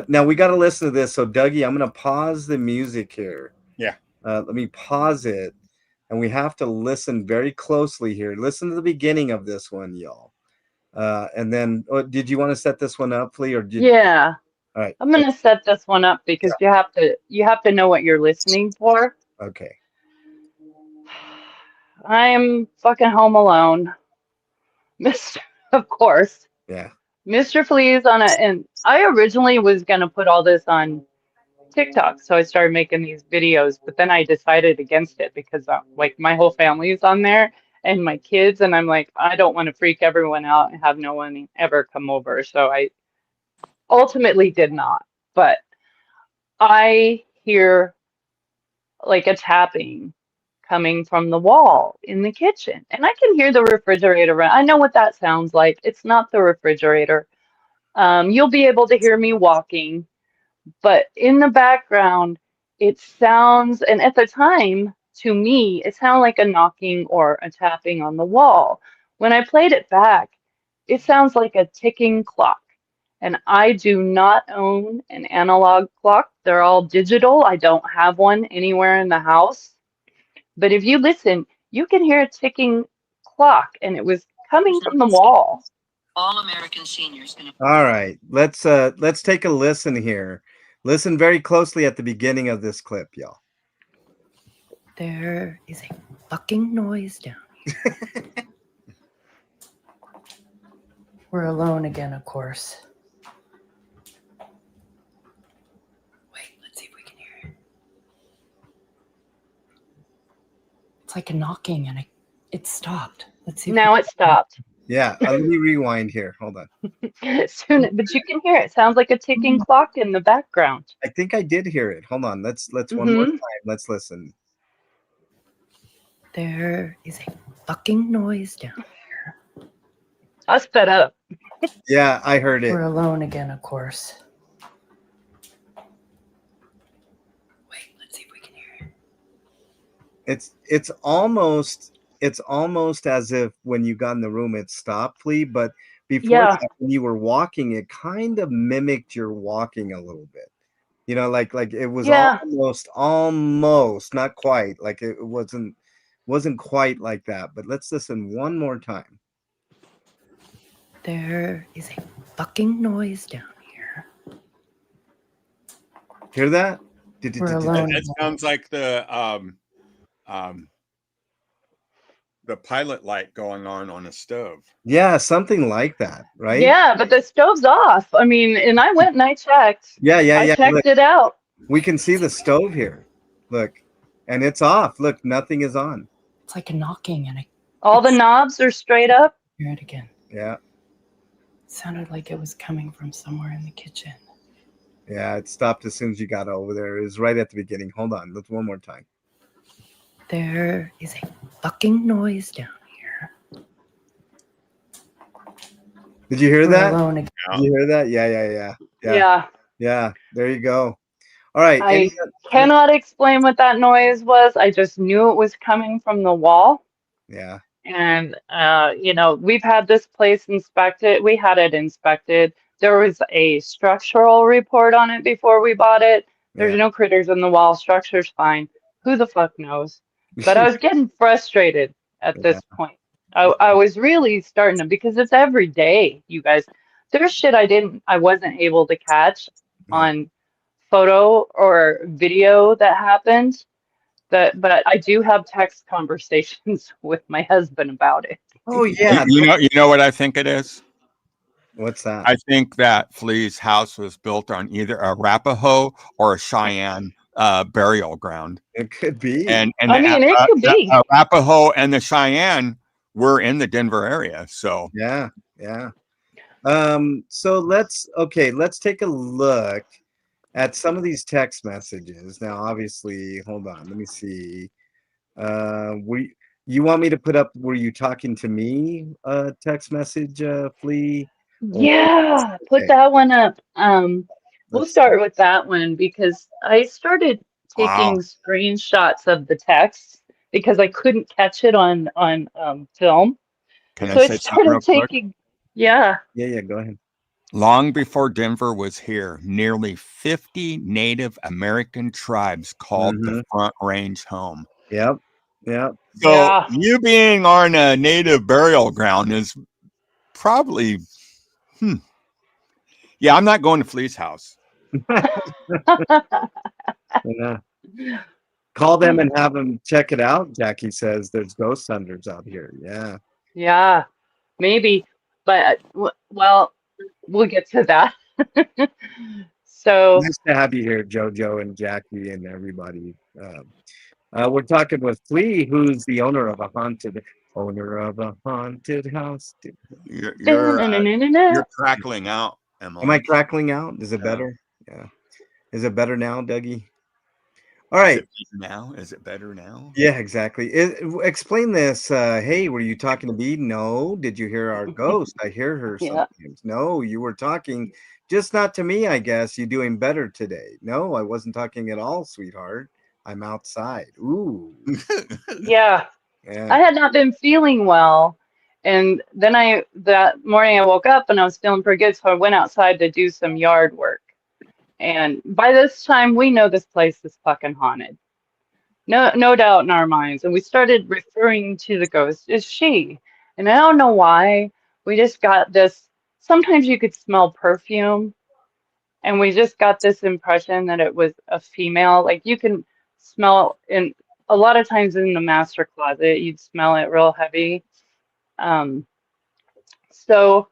Now we got to listen to this. So Dougie, I'm going to pause the music here. Yeah. Let me pause it, and we have to listen very closely here. Listen to the beginning of this one, y'all. And then, did you want to set this one up, Flea, or did? Yeah, All right. I'm gonna set this one up because you have to know what you're listening for. Okay. I'm fucking home alone, Mr. Of course, Yeah. Mr. Flea's on it, and I originally was gonna put all this on TikTok, so I started making these videos, but then I decided against it because like my whole family is on there and my kids, and I'm like, I don't want to freak everyone out and have no one ever come over, so I ultimately did not. But I hear like a tapping coming from the wall in the kitchen, and I can hear the refrigerator run. I know what that sounds like. It's not the refrigerator. You'll be able to hear me walking, but in the background, it sounds, and at the time, to me, it sounded like a knocking or a tapping on the wall. When I played it back, it sounds like a ticking clock. And I do not own an analog clock. They're all digital. I don't have one anywhere in the house. But if you listen, you can hear a ticking clock, and it was coming from the wall. All American seniors. All right. Let's take a listen here. Listen very closely at the beginning of this clip, y'all. There is a fucking noise down here. We're alone again, of course. Wait, let's see if we can hear it. It's like a knocking, and it stopped. Let's see. Now it stopped. Yeah. Let me rewind here. Hold on. Soon, but you can hear it. It sounds like a ticking clock in the background. I think I did hear it. Hold on. Let's one more time. Let's listen. There is a fucking noise down here. I sped up. Yeah, I heard it. We're alone again, of course. Wait, let's see if we can hear it. It's almost as if when you got in the room it stopped, Flea, but before that, when you were walking, it kind of mimicked your walking a little bit. You know, like it was almost not quite, like it wasn't quite like that. But let's listen one more time. There is a fucking noise down here. Hear that? We're alone. It sounds like the pilot light going on a stove. Yeah, something like that, right? Yeah, but the stove's off. I mean, and I went and I checked. Yeah. I checked Look, it out. we can see the stove here. Look, and it's off. Look, nothing is on. It's like a knocking, and all the knobs are straight up. Hear it again. Yeah. It sounded like it was coming from somewhere in the kitchen. Yeah, it stopped as soon as you got over there. It was right at the beginning. Hold on. Let's one more time. There is a fucking noise down here. Did you hear that? Alone again. Did you hear that? Yeah. There you go. All right. I cannot explain what that noise was. I just knew it was coming from the wall. Yeah. And, we've had this place inspected. We had it inspected. There was a structural report on it before we bought it. There's no critters in the wall. Structure's fine. Who the fuck knows? But I was getting frustrated at this point. I was really starting to, because it's every day, you guys. There's shit I wasn't able to catch on photo or video that happened. But I do have text conversations with my husband about it. Oh yeah. You know what I think it is? What's that? I think that Flea's house was built on either a Arapaho or a Cheyenne burial ground. It could be. And I mean, it could be. The Arapaho and the Cheyenne were in the Denver area. So yeah. So let's take a look at some of these text messages. Now, obviously, hold on. Let me see. You want me to put up, were you talking to me, text message, Flea? Yeah, put that one up. We'll start with that one because I started taking screenshots of the text because I couldn't catch it on film. Can So I I say something started real quick? taking. Yeah. Yeah, go ahead. Long before Denver was here, nearly 50 Native American tribes called the Front Range home. Yep. So Yeah. you being on a Native burial ground is probably, yeah, I'm not going to Flea's house. Yeah. Call them and have them check it out. Jackie says there's ghost hunters out here. Yeah. Yeah, maybe, but well, we'll get to that. So, Nice to have you here, Jojo and Jackie and everybody. We're talking with Flea, who's the owner of a haunted house. You're crackling out, Emily. Am I crackling out? Is it better? Yeah. Is it better now, Dougie? All right. Is it better now? Yeah, exactly. Explain this. Hey, were you talking to me? No. Did you hear our ghost? I hear her Yeah. sometimes. No, you were talking, just not to me, I guess. You doing better today? No, I wasn't talking at all, sweetheart. I'm outside. Ooh. yeah, Yeah. I had not been feeling well, and then that morning I woke up and I was feeling pretty good, so I went outside to do some yard work. And by this time, we know this place is fucking haunted. No doubt in our minds. And we started referring to the ghost as she. And I don't know why. We just got this. Sometimes you could smell perfume, and we just got this impression that it was a female. Like you can smell in a lot of times in the master closet, you'd smell it real heavy. Um, so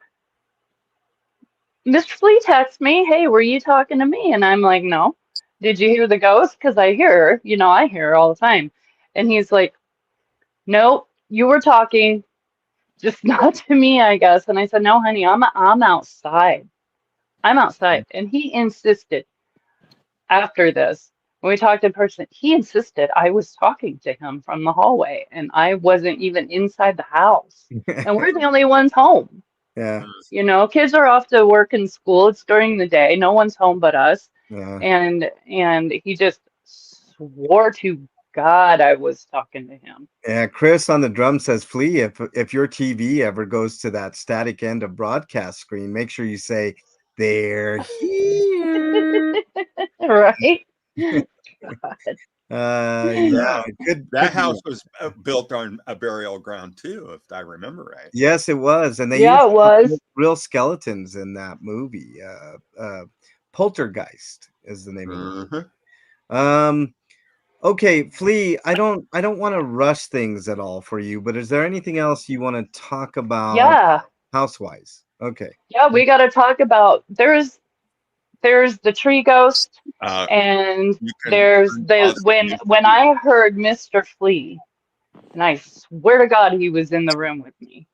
Mr. Flea texts me, "Hey, were you talking to me?" And I'm like, "No." "Did you hear the ghost? Because I hear her. I hear her all the time." And he's like, "Nope, you were talking, just not to me, I guess." And I said, "No, honey, I'm outside. I'm outside." And he insisted after this, when we talked in person, he insisted I was talking to him from the hallway and I wasn't even inside the house. And we're the only ones home. Yeah. Kids are off to work and school. It's during the day. No one's home but us. Yeah. And he just swore to God I was talking to him. Yeah, Chris on the drum says, Flea, if your TV ever goes to that static end of broadcast screen, make sure you say, "They're here." Right? Yeah, good. That house was built on a burial ground too, if I remember right. Yes, it was, and they Yeah, used it was. real skeletons in that movie. Poltergeist is the name of it. Okay, Flea, I don't want to rush things at all for you, but is there anything else you want to talk about? Yeah. Housewise. Okay. Yeah, we got to talk about there's the tree ghost, and there's when I heard Mr. Flea, and I swear to God he was in the room with me.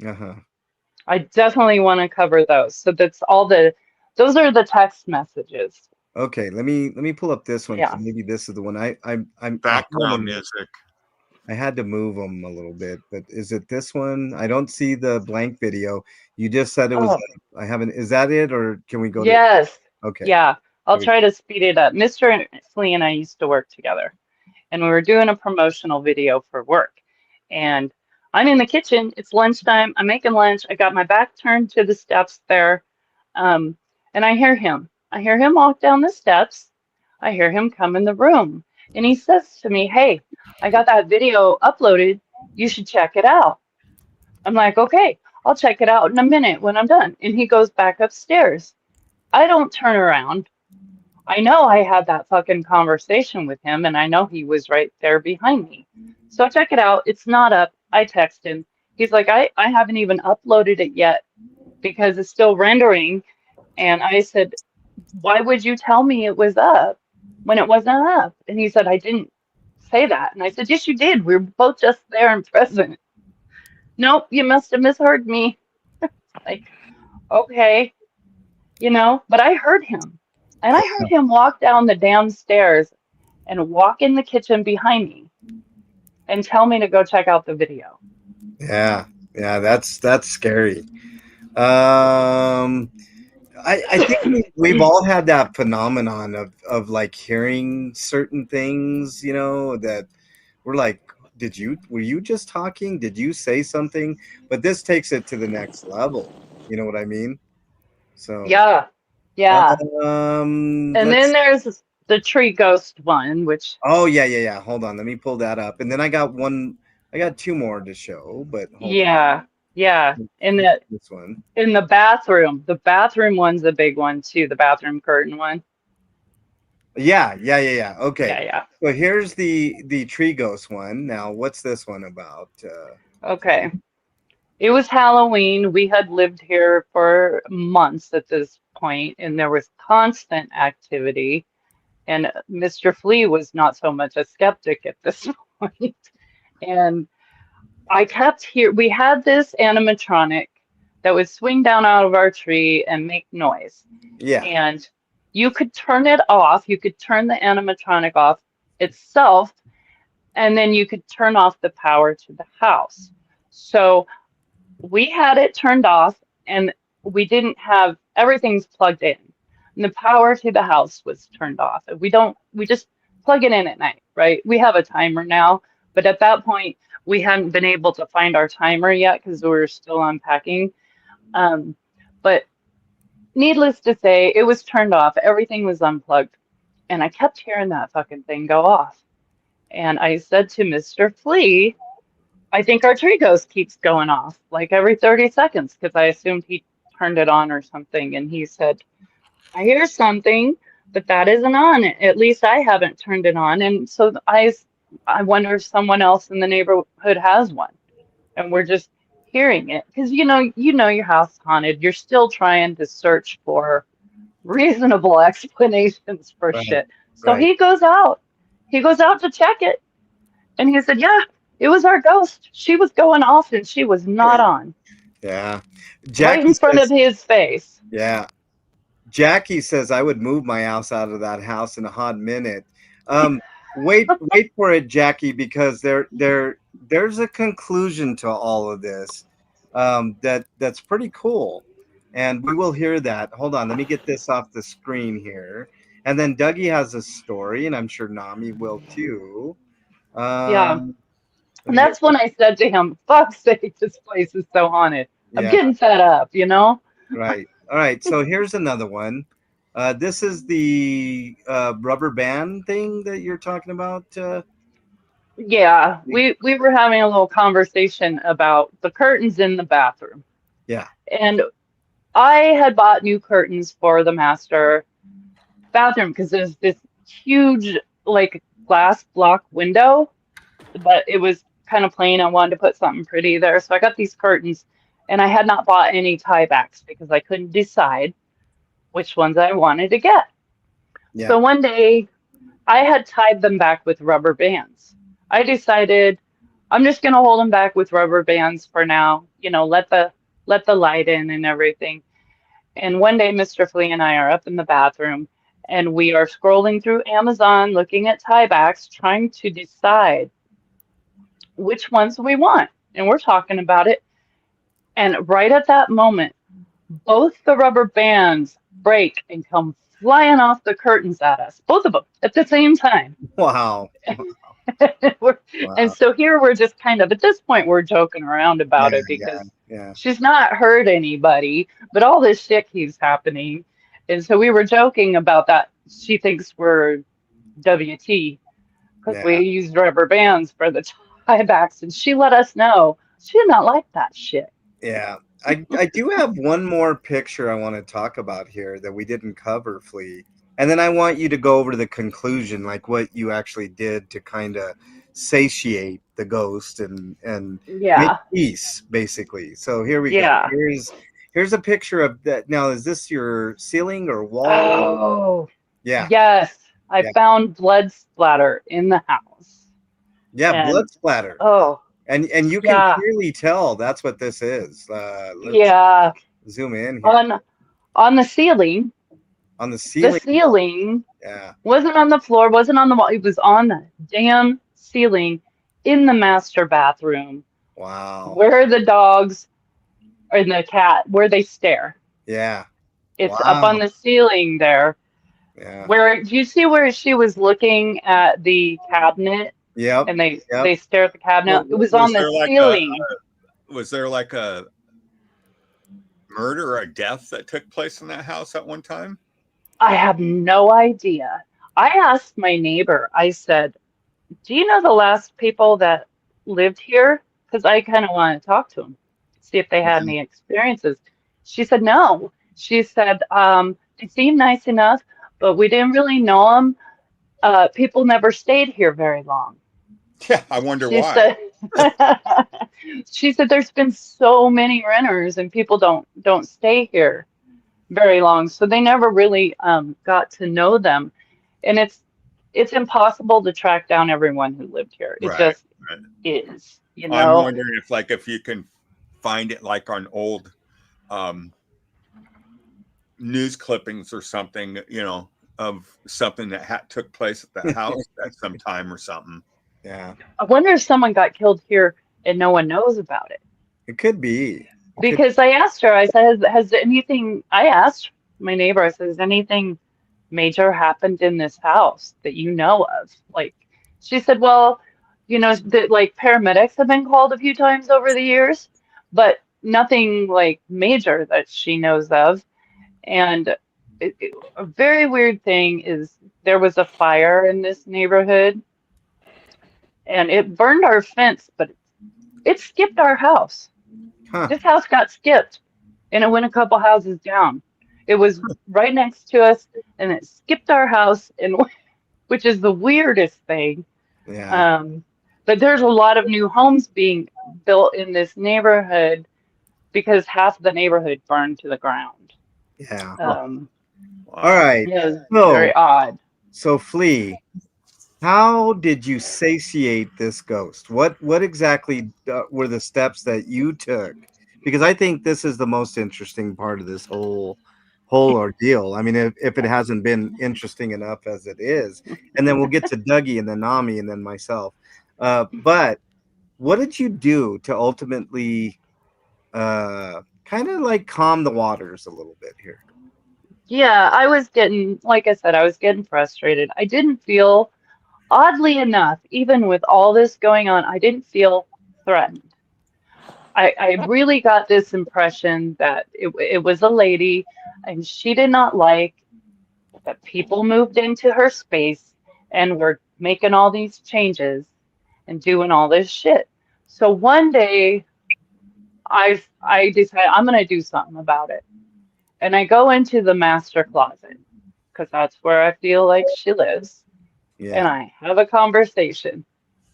Uh-huh. I definitely want to cover those. So those are the text messages. Okay, let me pull up this one. Yeah. Maybe this is the one. I'm background music. I had to move them a little bit, but is it this one? I don't see the blank video. You just said it was. I haven't. Is that it, or can we go? Yes. Okay. Yeah, I'll try to speed it up. Mr. Flea and I used to work together, and we were doing a promotional video for work. And I'm in the kitchen. It's lunchtime. I'm making lunch. I got my back turned to the steps there, and I hear him. I hear him walk down the steps. I hear him come in the room, and he says to me, "Hey, I got that video uploaded. You should check it out." I'm like, "Okay, I'll check it out in a minute when I'm done." And he goes back upstairs. I don't turn around. I know I had that fucking conversation with him, and I know he was right there behind me. So I check it out. It's not up. I text him. He's like, I haven't even uploaded it yet because it's still rendering. And I said, "Why would you tell me it was up when it wasn't up?" And he said, "I didn't say that." And I said, "Yes, you did. We were both just there and present." "Nope, you must have misheard me." Like, okay, but I heard him. And I heard him walk down the damn stairs and walk in the kitchen behind me and tell me to go check out the video. Yeah, that's scary. I think we've all had that phenomenon of like hearing certain things, that we're like, were you just talking? Did you say something? But this takes it to the next level. You know what I mean? So Yeah. Yeah. And then let's. there's the tree ghost one, which Oh yeah. Hold on, let me pull that up, and then I got one. I got two more to show, but hold yeah. on. In This one. the bathroom. The bathroom one's a big one too, the bathroom curtain one. Yeah. Okay. Yeah. So here's the tree ghost one. Now, what's this one about? Okay. It was Halloween. We had lived here for months at this point, and there was constant activity. And Mr. Flea was not so much a skeptic at this point. And I kept here. We had this animatronic that would swing down out of our tree and make noise. Yeah. And you could turn it off. You could turn the animatronic off itself, and then you could turn off the power to the house. So we had it turned off, and we didn't have everything's plugged in. And the power to the house was turned off. We just plug it in at night, right? We have a timer now, but at that point, we hadn't been able to find our timer yet because we were still unpacking. But needless to say, it was turned off. Everything was unplugged. And I kept hearing that fucking thing go off. And I said to Mr. Flea, I think our tree ghost keeps going off like every 30 seconds because I assumed he turned it on or something. And he said, I hear something, but that isn't on. At least I haven't turned it on. And so I wonder if someone else in the neighborhood has one. And we're just hearing it because you know your house is haunted. You're still trying to search for reasonable explanations for Right. shit. So Right. he goes out. He goes out to check it. And he said, yeah, it was our ghost. She was going off and she was not on. Yeah. Right Jackie in front says, of his face. yeah. Jackie says I would move my house out of that house in a hot minute. Wait for it, Jackie, because there's a conclusion to all of this. That's pretty cool, and we will hear that. Hold on, let me get this off the screen here, and then Dougie has a story, and I'm sure Nami will too. Yeah. Let And me that's get- when I said to him, fuck's sake, this place is so haunted. I'm yeah. getting fed up, you know? Right. All right. So here's another one. This is the rubber band thing that you're talking about. Yeah, we were having a little conversation about the curtains in the bathroom. Yeah. And I had bought new curtains for the master bathroom because there's this huge like glass block window, but it was kind of plain. I wanted to put something pretty there. So I got these curtains and I had not bought any tie backs because I couldn't decide which ones I wanted to get. Yeah. So one day I had tied them back with rubber bands. I decided I'm just going to hold them back with rubber bands for now, you know, let the light in and everything. And one day Mr. Flea and I are up in the bathroom and we are scrolling through Amazon looking at tie backs trying to decide which ones we want. And we're talking about it. And right at that moment, both the rubber bands break and come flying off the curtains at us, both of them at the same time. Wow. And so here we're just kind of, at this point, we're joking around about it because Yeah. she's not hurt anybody, but all this shit keeps happening. And so we were joking about that. She thinks we're WT because we used rubber bands for the tie backs, and she let us know she did not like that shit. Yeah. I do have one more picture I want to talk about here that we didn't cover, Flea. And then I want you to go over to the conclusion, like what you actually did to kind of satiate the ghost and make peace, basically. So here we go. Here's a picture of that. Now, is this your ceiling or wall? Oh, yeah. Yes, I found blood splatter in the house. Yeah, And- blood splatter. Oh, And you can clearly tell that's what this is. Let's zoom in here. On the ceiling. On the ceiling. The ceiling Yeah. wasn't on the floor, wasn't on the wall. It was on the damn ceiling in the master bathroom. Wow. Where the dogs and the cat, where they stare. Yeah. It's up on the ceiling there. Yeah. Where do you see where she was looking at the cabinet? Yep. And they stare at the cabinet. It was on the ceiling. Was there like a murder or a death that took place in that house at one time? I have no idea. I asked my neighbor, I said, do you know the last people that lived here? Because I kind of want to talk to them, see if they had Mhm. any experiences. She said, no. She said, they seemed nice enough, but we didn't really know them. People never stayed here very long. Yeah, I wonder She why. said, she said, there's been so many renters and people don't stay here very long, so they never really got to know them, and it's impossible to track down everyone who lived here. It Right. just Right. is, you I'm know. wondering if you can find it like on old news clippings or something, of something that took place at the house at some time or something. Yeah, I wonder if someone got killed here and no one knows about it. it could be. It could, Because I asked her, I said, has anything, I asked my neighbor, I said, has anything major happened in this house that you know of? Like, she said, well, that like paramedics have been called a few times over the years, but nothing like major that she knows of. And a very weird thing is there was a fire in this neighborhood and it burned our fence, but it skipped our house. huh? This house got skipped and it went a couple houses down. It was right next to us and it skipped our house, and which is the weirdest thing. Yeah, But there's a lot of new homes being built in this neighborhood because half the neighborhood burned to the ground. yeah. Um, All right. yeah, it was So, very odd. so Flea, how did you satiate this ghost? What exactly were the steps that you took? Because I think this is the most interesting part of this whole ordeal. I mean, if it hasn't been interesting enough as it is, and then we'll get to Dougie and then Nami and then myself. But what did you do to ultimately kind of like calm the waters a little bit here? Yeah, I was getting, like I said, I was getting frustrated. I didn't feel, oddly enough, even with all this going on, I didn't feel threatened. I really got this impression that it was a lady and she did not like that people moved into her space and were making all these changes and doing all this shit. So one day I decided I'm gonna do something about it. And I go into the master closet because that's where I feel like she lives. And Yeah. I have a conversation.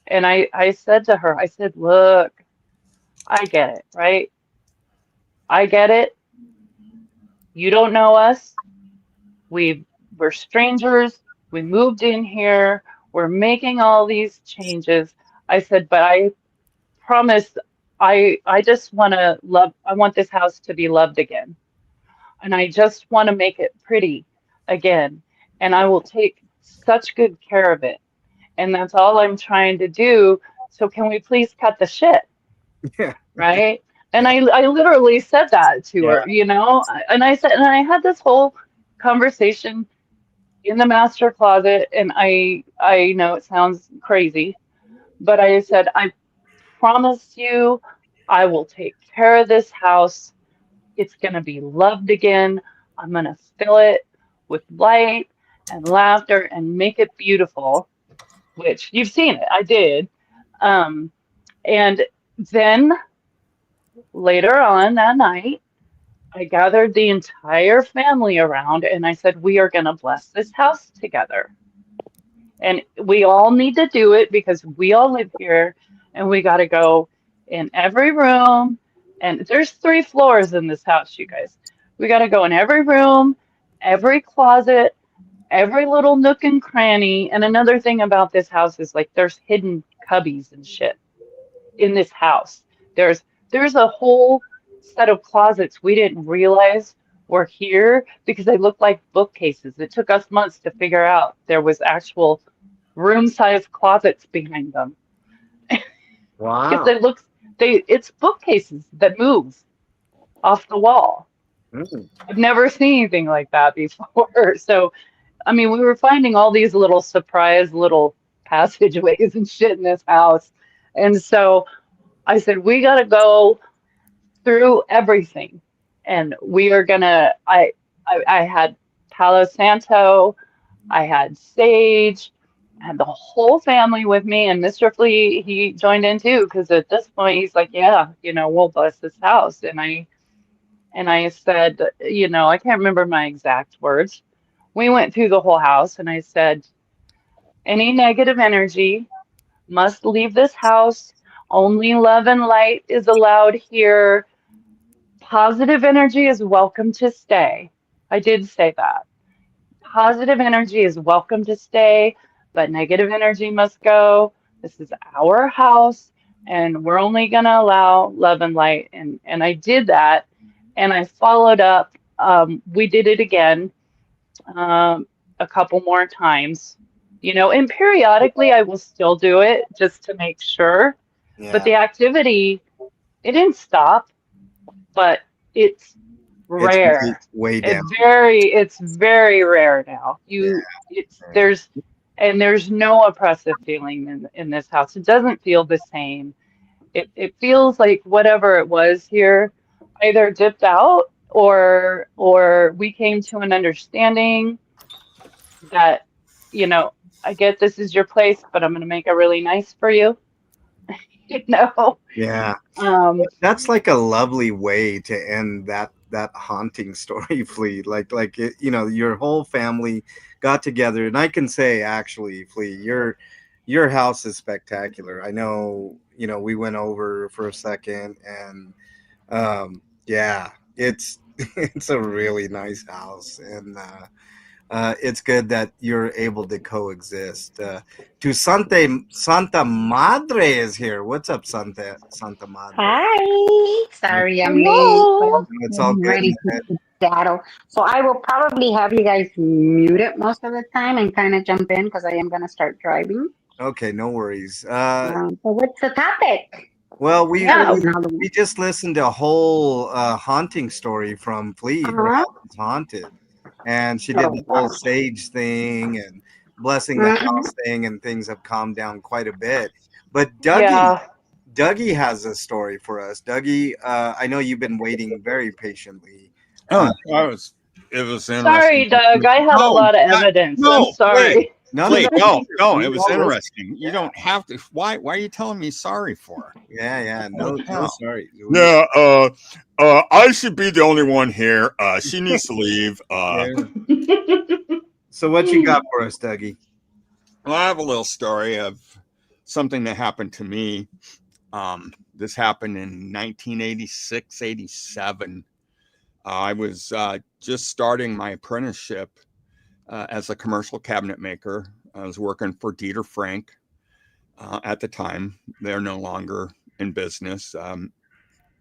And I said to her, I said, look, I get it, right? I get it. You don't know us. We're strangers. We moved in here. We're making all these changes. I said, but I promise I just want to love, I want this house to be loved again. And I just want to make it pretty again. And I will take such good care of it. And that's all I'm trying to do. So can we please cut the shit? Yeah. Right? And I literally said that to her, and I said, and I had this whole conversation in the master closet, and I know it sounds crazy, but I said, I promise you, I will take care of this house. It's gonna be loved again. I'm gonna fill it with light and laughter and make it beautiful, which you've seen it. I did. And then later on that night, I gathered the entire family around and I said, we are going to bless this house together. And we all need to do it because we all live here and we got to go in every room. And there's 3 floors in this house, you guys. We got to go in every room, every closet, every little nook and cranny. And another thing about this house is like there's hidden cubbies and shit in this house. There's a whole set of closets we didn't realize were here because they look like bookcases. It took us months to figure out there was actual room-sized closets behind them because Wow. it's bookcases that move off the wall. Mm. I've never seen anything like that before. So, I mean, we were finding all these little surprise little passageways and shit in this house. And so I said, we got to go through everything and we are gonna. I had Palo Santo, I had Sage, I had the whole family with me, and Mr. Flea, he joined in too, because at this point he's like, yeah, we'll bless this house. And I said, I can't remember my exact words. We went through the whole house, and I said, any negative energy must leave this house. Only love and light is allowed here. Positive energy is welcome to stay. I did say that. Positive energy is welcome to stay, but negative energy must go. This is our house, and we're only going to allow love and light. And I did that, and I followed up. We did it again a couple more times, and periodically I will still do it just to make sure. But Yeah. the activity, it didn't stop, but it's It's rare. way down. It's very rare now. There's no oppressive feeling in this house. It doesn't feel the same. It feels like whatever it was here either dipped out or we came to an understanding that, I get this is your place, but I'm going to make it really nice for you. Yeah. Um, That's like a lovely way to end that haunting story, Flea. Like it, your whole family got together, and I can say actually, Flea, your house is spectacular. I know, we went over for a second, and yeah, it's it's a really nice house, and it's good that you're able to coexist. To Santa Madre is here. What's up, Santa Madre? Hi. Sorry I'm late, but hello. It's all I'm good. ready to battle. So I will probably have you guys muted most of the time and kind of jump in because I am going to start driving. Okay, no worries. So what's the topic? Well, we Yeah. we just listened to a whole haunting story from Flea. Her Uh-huh. house is haunted, and she did the whole gosh. sage thing and blessing the Mhm. house thing, and things have calmed down quite a bit. But Yeah. Dougie has a story for us. Dougie, I know you've been waiting very patiently. Oh, it was interesting. Sorry, Doug. I had a lot of evidence. I'm sorry. No, Please, no, no, we it was all listen. interesting. You don't have to. Why are you telling me sorry for? Yeah, no, sorry. Yeah, I should be the only one here. She needs to leave. So what you got for us, Dougie? Well, I have a little story of something that happened to me. This happened in 1986, 87. I was just starting my apprenticeship as a commercial cabinet maker. I was working for Dieter Frank at the time. They're no longer in business.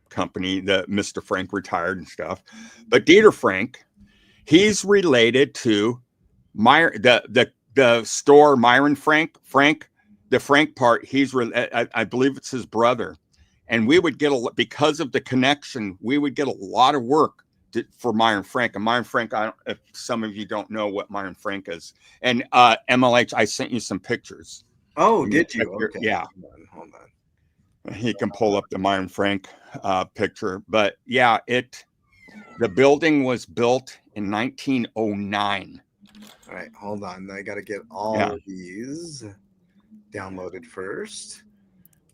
Company that Mr. Frank retired and stuff. But Dieter Frank, he's related to the store Myron Frank. The Frank part, I believe it's his brother. And we would get because of the connection, we would get a lot of work for Myron Frank. And Myron Frank, if some of you don't know what Myron Frank is. And MLH, I sent you some pictures. Oh, did you? Okay. Yeah. Hold on. He can pull up the Myron Frank picture. But yeah, the building was built in 1909. All right, hold on. I got to get all of these downloaded first.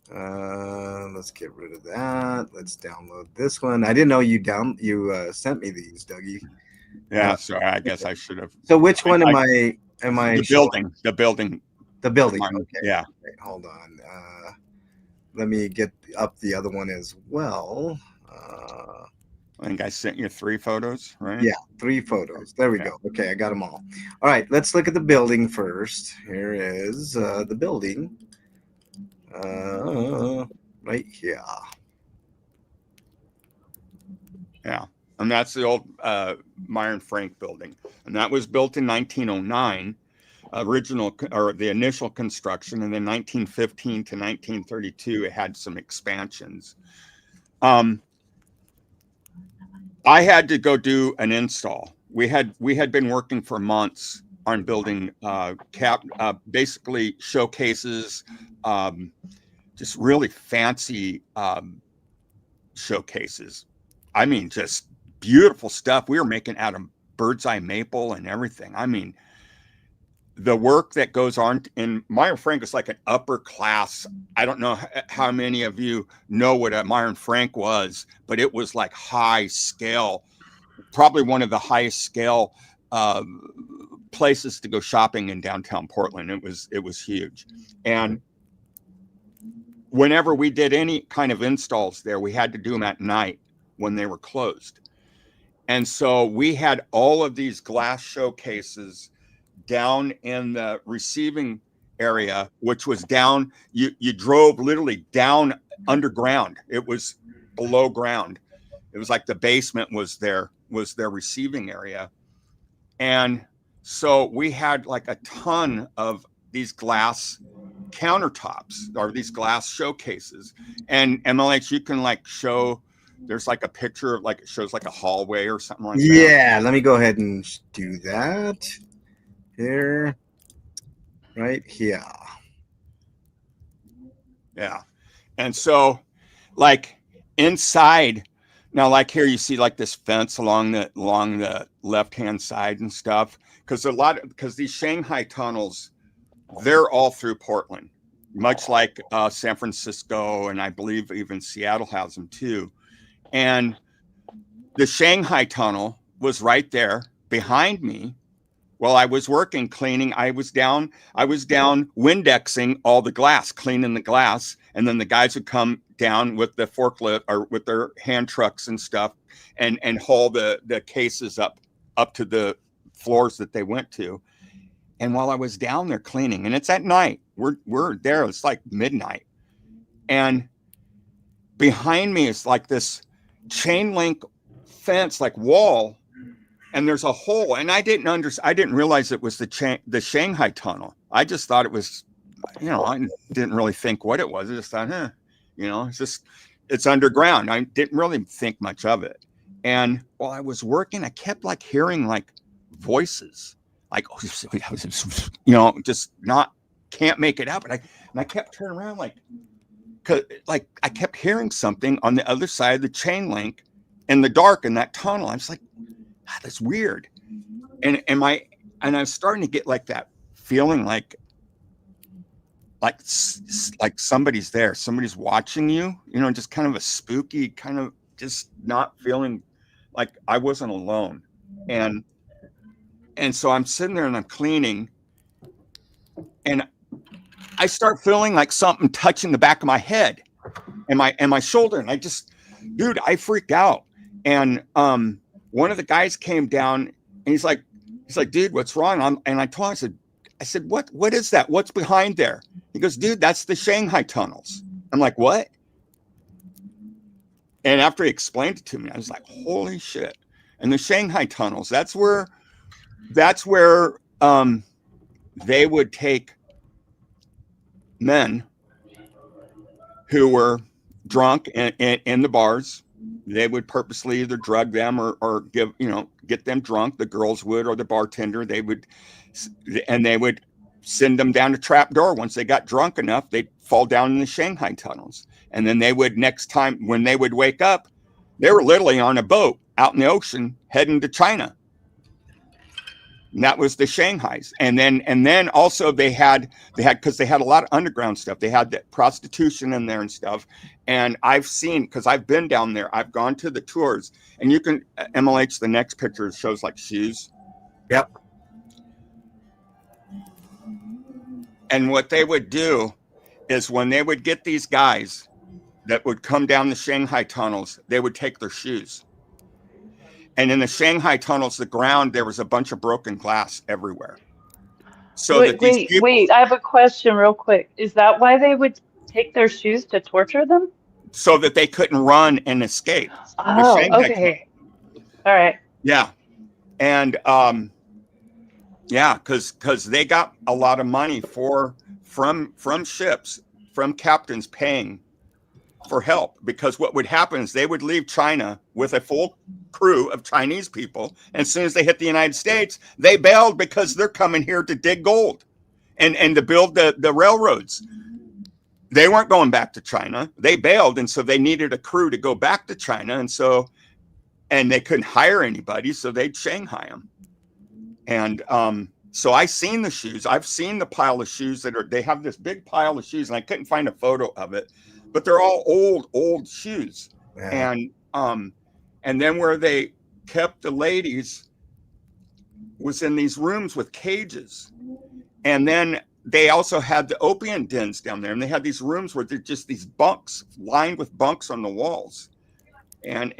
Let's get rid of that. Let's download this one. I didn't know you sent me these, Dougie. Yeah, so I guess I should have. So which one am I? The building. The building. Okay. Yeah. Wait, hold on. Let me get up the other one as well. I think I sent you 3 photos, right? Yeah, 3 photos. There we go. Okay, I got them all. All right, let's look at the building first. Here is the building. Right here. Yeah, and that's the old Myron Frank building, and that was built in 1909. The initial construction, and then 1915 to 1932, it had some expansions. I had to go do an install. We had been working for months on building basically showcases, just really fancy showcases. I mean, just beautiful stuff. We were making out of bird's eye maple and everything. I mean, the work that goes on in Meyer Frank is like an upper class. I don't know how many of you know what a Meyer Frank was, but it was like high scale, probably one of the highest scale places to go shopping in downtown Portland. It was huge. And whenever we did any kind of installs there, we had to do them at night when they were closed. And so we had all of these glass showcases down in the receiving area, which was down, you drove literally down underground. It was below ground. It was like the basement was their receiving area. And so we had like a ton of these glass countertops or these glass showcases. And MLH, you can like show, there's like a picture of like, it shows like a hallway or something like that. Yeah, let me go ahead and do that. Here, right here. Yeah. And so like inside, now like here you see like this fence along the left-hand side and stuff. Because these Shanghai tunnels, they're all through Portland, much like San Francisco, and I believe even Seattle has them too. And the Shanghai tunnel was right there behind me while I was working cleaning. I was down Windexing all the glass, cleaning the glass, and then the guys would come down with the forklift or with their hand trucks and stuff and haul the cases up to the floors that they went to. And while I was down there cleaning, and it's at night, we're there, it's like midnight, and behind me is like this chain link fence, like wall, and there's a hole, and I didn't realize it was the Shanghai tunnel. I just thought it was, I didn't really think what it was. I just thought, it's underground. I didn't really think much of it. And while I was working, I kept like hearing like voices, like, just can't make it out. But I kept turning around cause I kept hearing something on the other side of the chain link in the dark in that tunnel. I was like, that's weird. And I was starting to get like that feeling like somebody's there, somebody's watching you, just kind of a spooky kind of, just not feeling like I wasn't alone. And so I'm sitting there and I'm cleaning, and I start feeling like something touching the back of my head and my shoulder. And I freaked out. And one of the guys came down and he's like, dude, what's wrong? And I told him, I said, what is that? What's behind there? He goes, dude, that's the Shanghai tunnels. I'm like, what? And after he explained it to me, I was like, holy shit. And the Shanghai tunnels, that's where they would take men who were drunk in the bars. They would purposely either drug them or get them drunk. The girls would, or the bartender, they would send them down a trap door. Once they got drunk enough, they'd fall down in the Shanghai tunnels. And then they would, next time when they would wake up, they were literally on a boat out in the ocean heading to China. And that was the Shanghais. And then also they had, because they had a lot of underground stuff. They had that prostitution in there and stuff. And I've seen, because I've been down there, I've gone to the tours, and you can, MLH, the next picture shows like shoes. Yep. And what they would do is when they would get these guys that would come down the Shanghai tunnels, they would take their shoes. And in the Shanghai tunnels, the ground, there was a bunch of broken glass everywhere. So wait, I have a question real quick. Is that why they would take their shoes to torture them? So that they couldn't run and escape. Oh, okay. All right. Yeah. And because they got a lot of money from ships, from captains paying for help, because what would happen is they would leave China with a full crew of Chinese people, and as soon as they hit the United States, they bailed because they're coming here to dig gold and to build the railroads. They weren't going back to China. They bailed, and so they needed a crew to go back to China. And so and they couldn't hire anybody, so they'd Shanghai them. And so I seen the shoes. I've seen the pile of shoes they have this big pile of shoes, and I couldn't find a photo of it, but they're all old shoes. Yeah. And then where they kept the ladies was in these rooms with cages. And then they also had the opium dens down there, and they had these rooms where they're just these bunks lined with bunks on the walls. And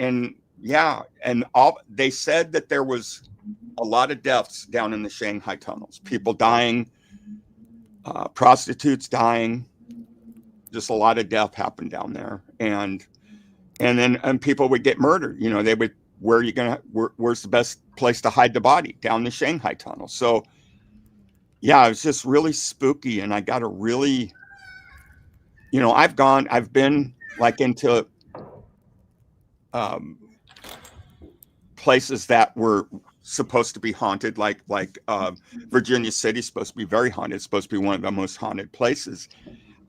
they said that there was a lot of deaths down in the Shanghai tunnels, people dying, prostitutes dying, just a lot of death happened down there. And then people would get murdered. You know, they would, where's the best place to hide the body? Down the Shanghai tunnel. So yeah, it was just really spooky. And I got a really, I've been like into places that were supposed to be haunted, like Virginia City is supposed to be very haunted. It's supposed to be one of the most haunted places.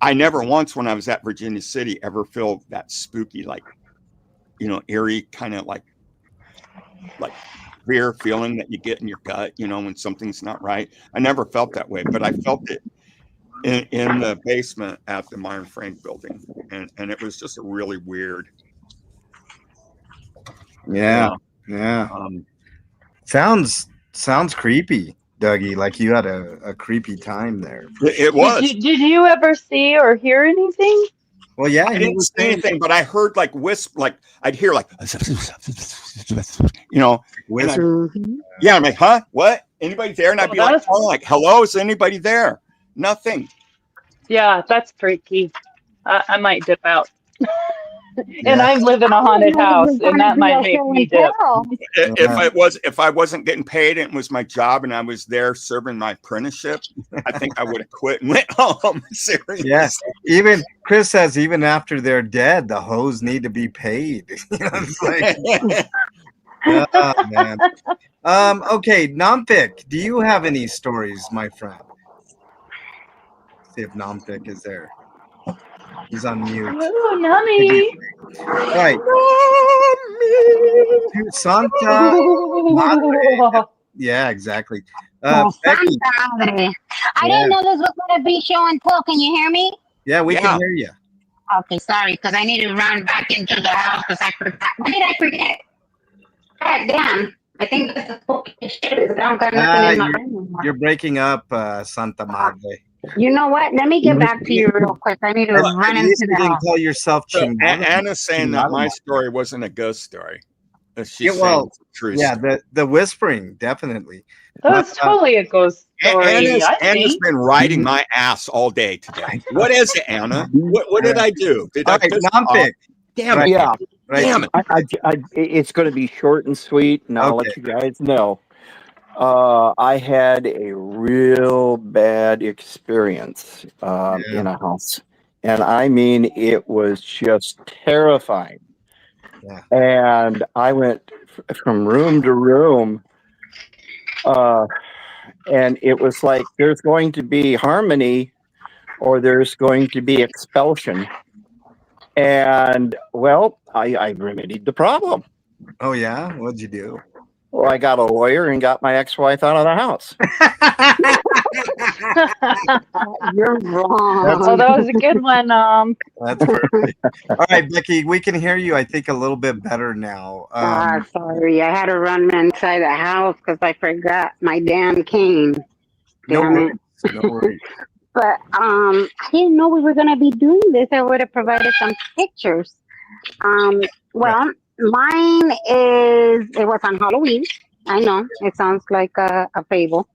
I never once, when I was at Virginia City, ever feel that spooky, like, eerie kind of like fear feeling that you get in your gut, when something's not right. I never felt that way, but I felt it in the basement at the Myron Frank building, and it was just a really weird. Yeah. Sounds creepy, Dougie. Like you had a creepy time there. It was. Did you ever see or hear anything? Well, yeah, I didn't say anything, but I heard like I'd hear like, whisper. Yeah, I'm like, huh? What? Anybody there? And I'd be like, oh, like, hello, is anybody there? Nothing. Yeah, that's freaky. I might dip out. And I live in a haunted house, and that might make me dip. If I wasn't getting paid and it was my job and I was there serving my apprenticeship, I think I would have quit and went home. Seriously. Yes. Even Chris says, even after they're dead, the hoes need to be paid. It's like, oh, man. Okay, Nampic, do you have any stories, my friend? See if Nampic is there. He's on mute. Oh, Nami. All right. Santa Madre. Yeah, exactly. Becky. I didn't know this was going to be show and tell. Can you hear me? Yeah, we can hear you. Okay, sorry, because I need to run back into the house because I forgot. What did I forget? God damn. I think this is spooky shit. I don't got nothing in my brain anymore. You're breaking up, Santa Madre. You know what? Let me get back to you real quick. I need to run into the house. Call yourself Chingana. Anna's saying that my story wasn't a ghost story. She's well, the truth. Yeah, the whispering, definitely. That's totally a ghost story. Anna's been riding my ass all day today. What is it, Anna? What did I do? Did I piss off? Damn it. Yeah. Right. Damn it. It's going to be short and sweet, and I'll let you guys know. I had a real bad experience in a house. And I mean, it was just terrifying. Yeah. And I went from room to room. And it was like, there's going to be harmony or there's going to be expulsion. And, well, I remedied the problem. Oh, yeah? What'd you do? Well, I got a lawyer and got my ex-wife out of the house. You're wrong. Oh, that was a good one. That's perfect. All right, Becky, we can hear you, I think, a little bit better now. Sorry. I had to run inside the house because I forgot my damn cane. No Damn worries. it. No worries. But I didn't know we were going to be doing this. I would have provided some pictures. Well, mine it was on Halloween. I know, it sounds like a fable.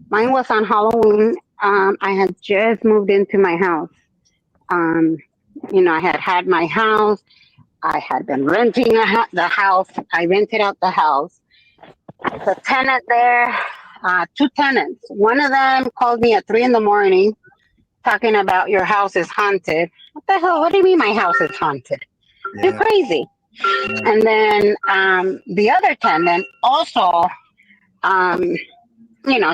Mine was on Halloween. I had just moved into my house. I had my house. I had been renting the house. I rented out the house. The tenant there, 2 tenants. One of them called me at 3 a.m. talking about your house is haunted. What the hell? What do you mean my house is haunted? Yeah. You're crazy. And then the other tenant also,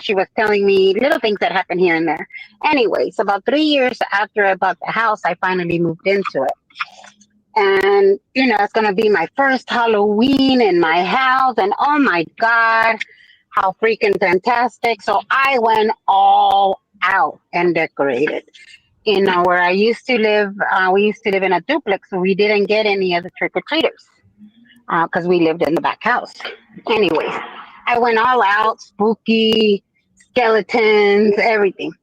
she was telling me little things that happen here and there. Anyways, about 3 years after I bought the house, I finally moved into it. And it's gonna be my first Halloween in my house, and oh my god, how freaking fantastic. So I went all out and decorated. Where I used to live, we used to live in a duplex, so we didn't get any of the trick-or-treaters because we lived in the back house. Anyways, I went all out, spooky, skeletons, everything.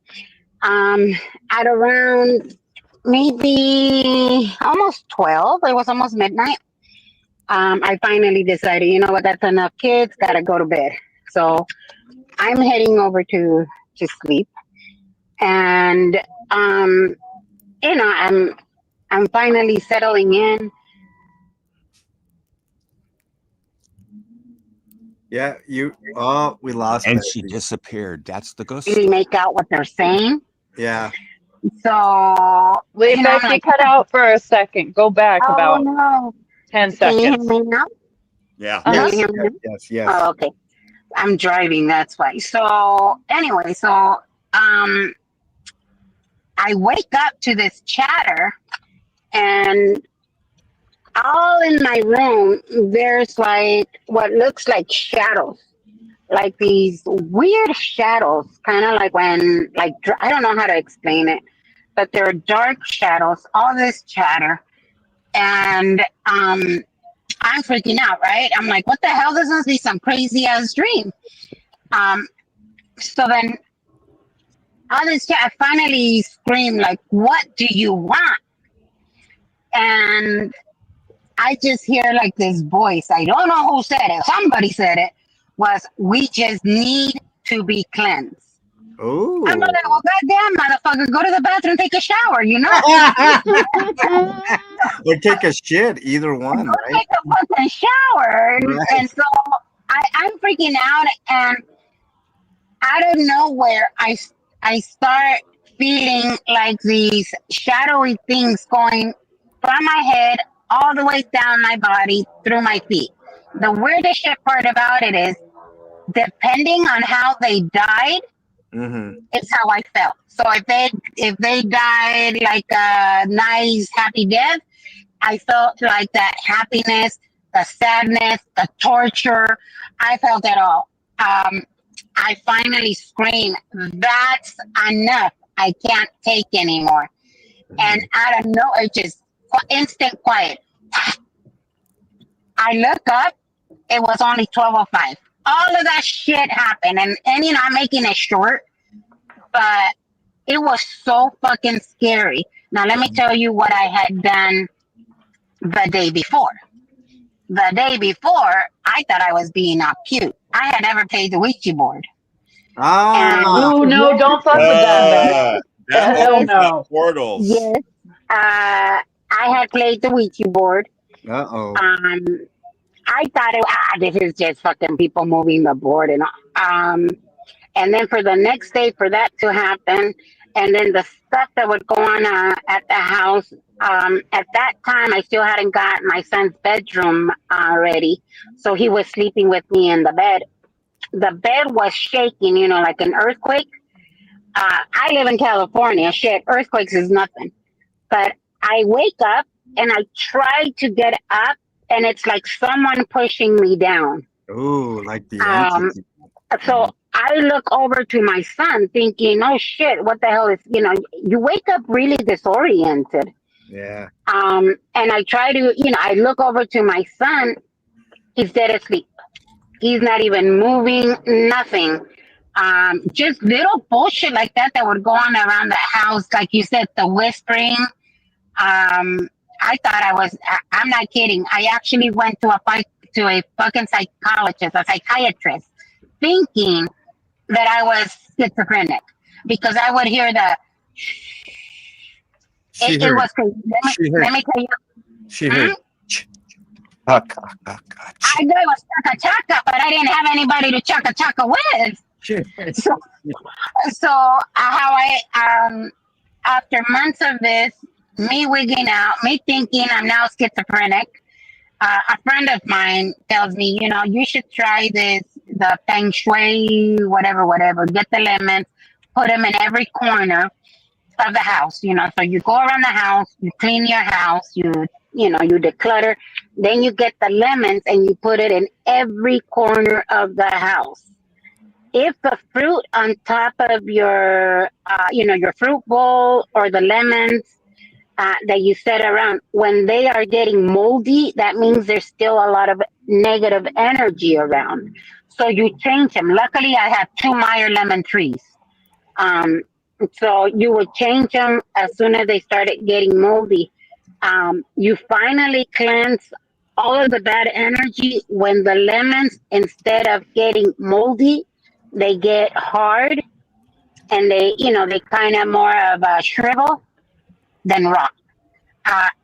At around maybe almost 12, it was almost midnight, I finally decided, you know what, that's enough, kids, gotta go to bed. So I'm heading over to sleep, and I'm finally settling in. Yeah, we lost And Betsy. she disappeared. That's the ghost. Really make out what they're saying. Yeah. So Wait, Becky, I'm like, cut out for a second. Go back oh about no, 10 can you hear seconds. me now? Yeah. Can Yes, you hear me? yes. Oh, okay. I'm driving, that's why. So anyway, I wake up to this chatter, and all in my room, there's like what looks like shadows, like these weird shadows, kind of like when, like, I don't know how to explain it, but they're dark shadows, all this chatter. And I'm freaking out, right? I'm like, what the hell? This must be some crazy ass dream. So then all this chat, I finally scream, like, what do you want? And I just hear like this voice. I don't know who said it. Somebody said it. Was, we just need to be cleansed. Oh. I'm like, well, goddamn, motherfucker, go to the bathroom, take a shower, Or take a shit, either one, Go right? take a fucking shower. Right. And so I'm freaking out, and out of nowhere, I start feeling like these shadowy things going from my head all the way down my body through my feet. The weirdest shit part about it is, depending on how they died, it's how I felt. So if they died like a nice happy death, I felt like that happiness, the sadness, the torture. I felt it all. I finally screamed, that's enough. I can't take anymore. And out of nowhere, just instant quiet. I look up, it was only 12:05. All of that shit happened. And I'm making it short, but it was so fucking scary. Now, let me tell you what I had done the day before. The day before, I thought I was being all cute. I had never played the Ouija board. Oh, no, don't fuck with that, That Hell opens no. up portals. Yes. I had played the Ouija board. Uh-oh. I thought this is just fucking people moving the board, and then for the next day for that to happen, and then the stuff that would go on at the house. At that time, I still hadn't got my son's bedroom ready, so he was sleeping with me in the bed. The bed was shaking, like an earthquake. I live in California. Shit, earthquakes is nothing. But I wake up and I try to get up, and it's like someone pushing me down. Oh, like the entity. So I look over to my son thinking, oh shit, what the hell is, you wake up really disoriented. Yeah. And I try to, I look over to my son, he's dead asleep. He's not even moving, nothing. Just little bullshit like that would go on around the house. Like you said, the whispering. I thought I'm not kidding. I actually went to a fucking psychologist, a psychiatrist, thinking that I was schizophrenic because I would hear the. It was crazy. Let me tell you. She heard. I knew it was chaka, but I didn't have anybody to chaka with. So how I after months of this, me wigging out, me thinking I'm now schizophrenic. A friend of mine tells me, you should try this, the feng shui, whatever. Get the lemons, put them in every corner of the house. So you go around the house, you clean your house, you you declutter. Then you get the lemons and you put it in every corner of the house. If the fruit on top of your, your fruit bowl or the lemons that you set around, when they are getting moldy, that means there's still a lot of negative energy around. So you change them. Luckily, I have 2 Meyer lemon trees. So you would change them as soon as they started getting moldy. You finally cleanse all of the bad energy when the lemons, instead of getting moldy, they get hard and they kind of more of a shrivel than rot.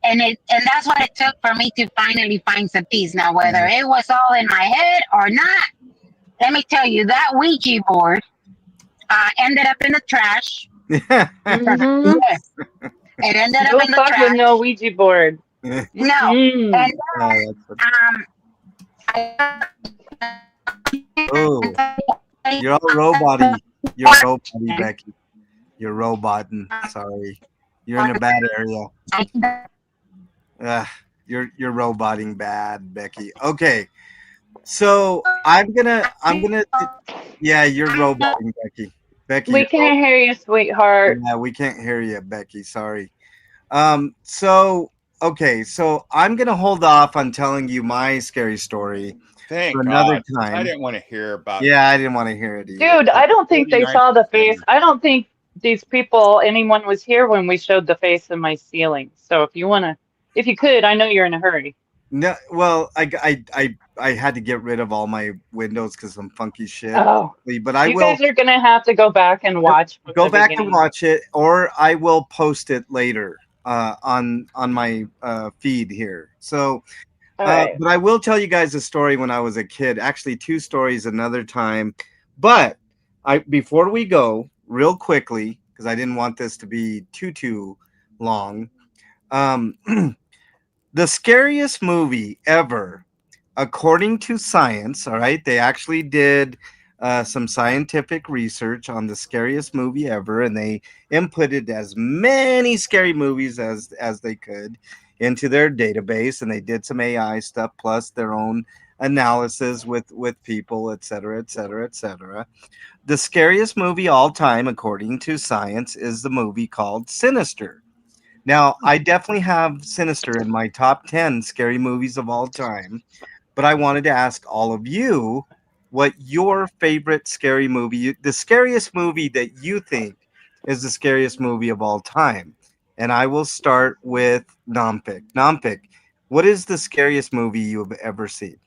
And that's what it took for me to finally find some peace. Now, whether it was all in my head or not, let me tell you, that Ouija board ended up in the trash. Mhm. Yes, it ended up Don't in the fuck with trash. no Ouija board. No, Mm. and Oh, you're all robot-y. You're robot-y, Becky. You're roboting. Sorry. You're in a bad area. You're roboting bad, Becky. Okay. So I'm gonna yeah, you're roboting, Becky. Becky, We can't hear you, sweetheart. yeah, we can't hear you, Becky. Sorry. So okay, so I'm gonna hold off on telling you my scary story Thank for another God. I time. didn't want to hear about. Yeah, I didn't want to hear it either. Dude, I don't think they 49 saw the face. I don't think these people, anyone was here when we showed the face in my ceiling. So if you could, I know you're in a hurry. No, well, I had to get rid of all my windows because some funky shit. Oh, But I you will guys are gonna have to go back and watch. from go the back and beginning. watch it, or I will post it later on my feed here. So, All right. but I will tell you guys a story when I was a kid. Actually, 2 stories another time. But before we go, real quickly, because I didn't want this to be too long. The scariest movie ever, according to science, all right, they actually did some scientific research on the scariest movie ever, and they inputted as many scary movies as they could into their database, and they did some AI stuff plus their own analysis with people, et cetera, et cetera, et cetera. The scariest movie all time, according to science, is the movie called Sinister. Now, I definitely have Sinister in my top 10 scary movies of all time, but I wanted to ask all of you what your favorite scary movie, the scariest movie that you think is the scariest movie of all time. And I will start with Nampik. Nampik, what is the scariest movie you have ever seen?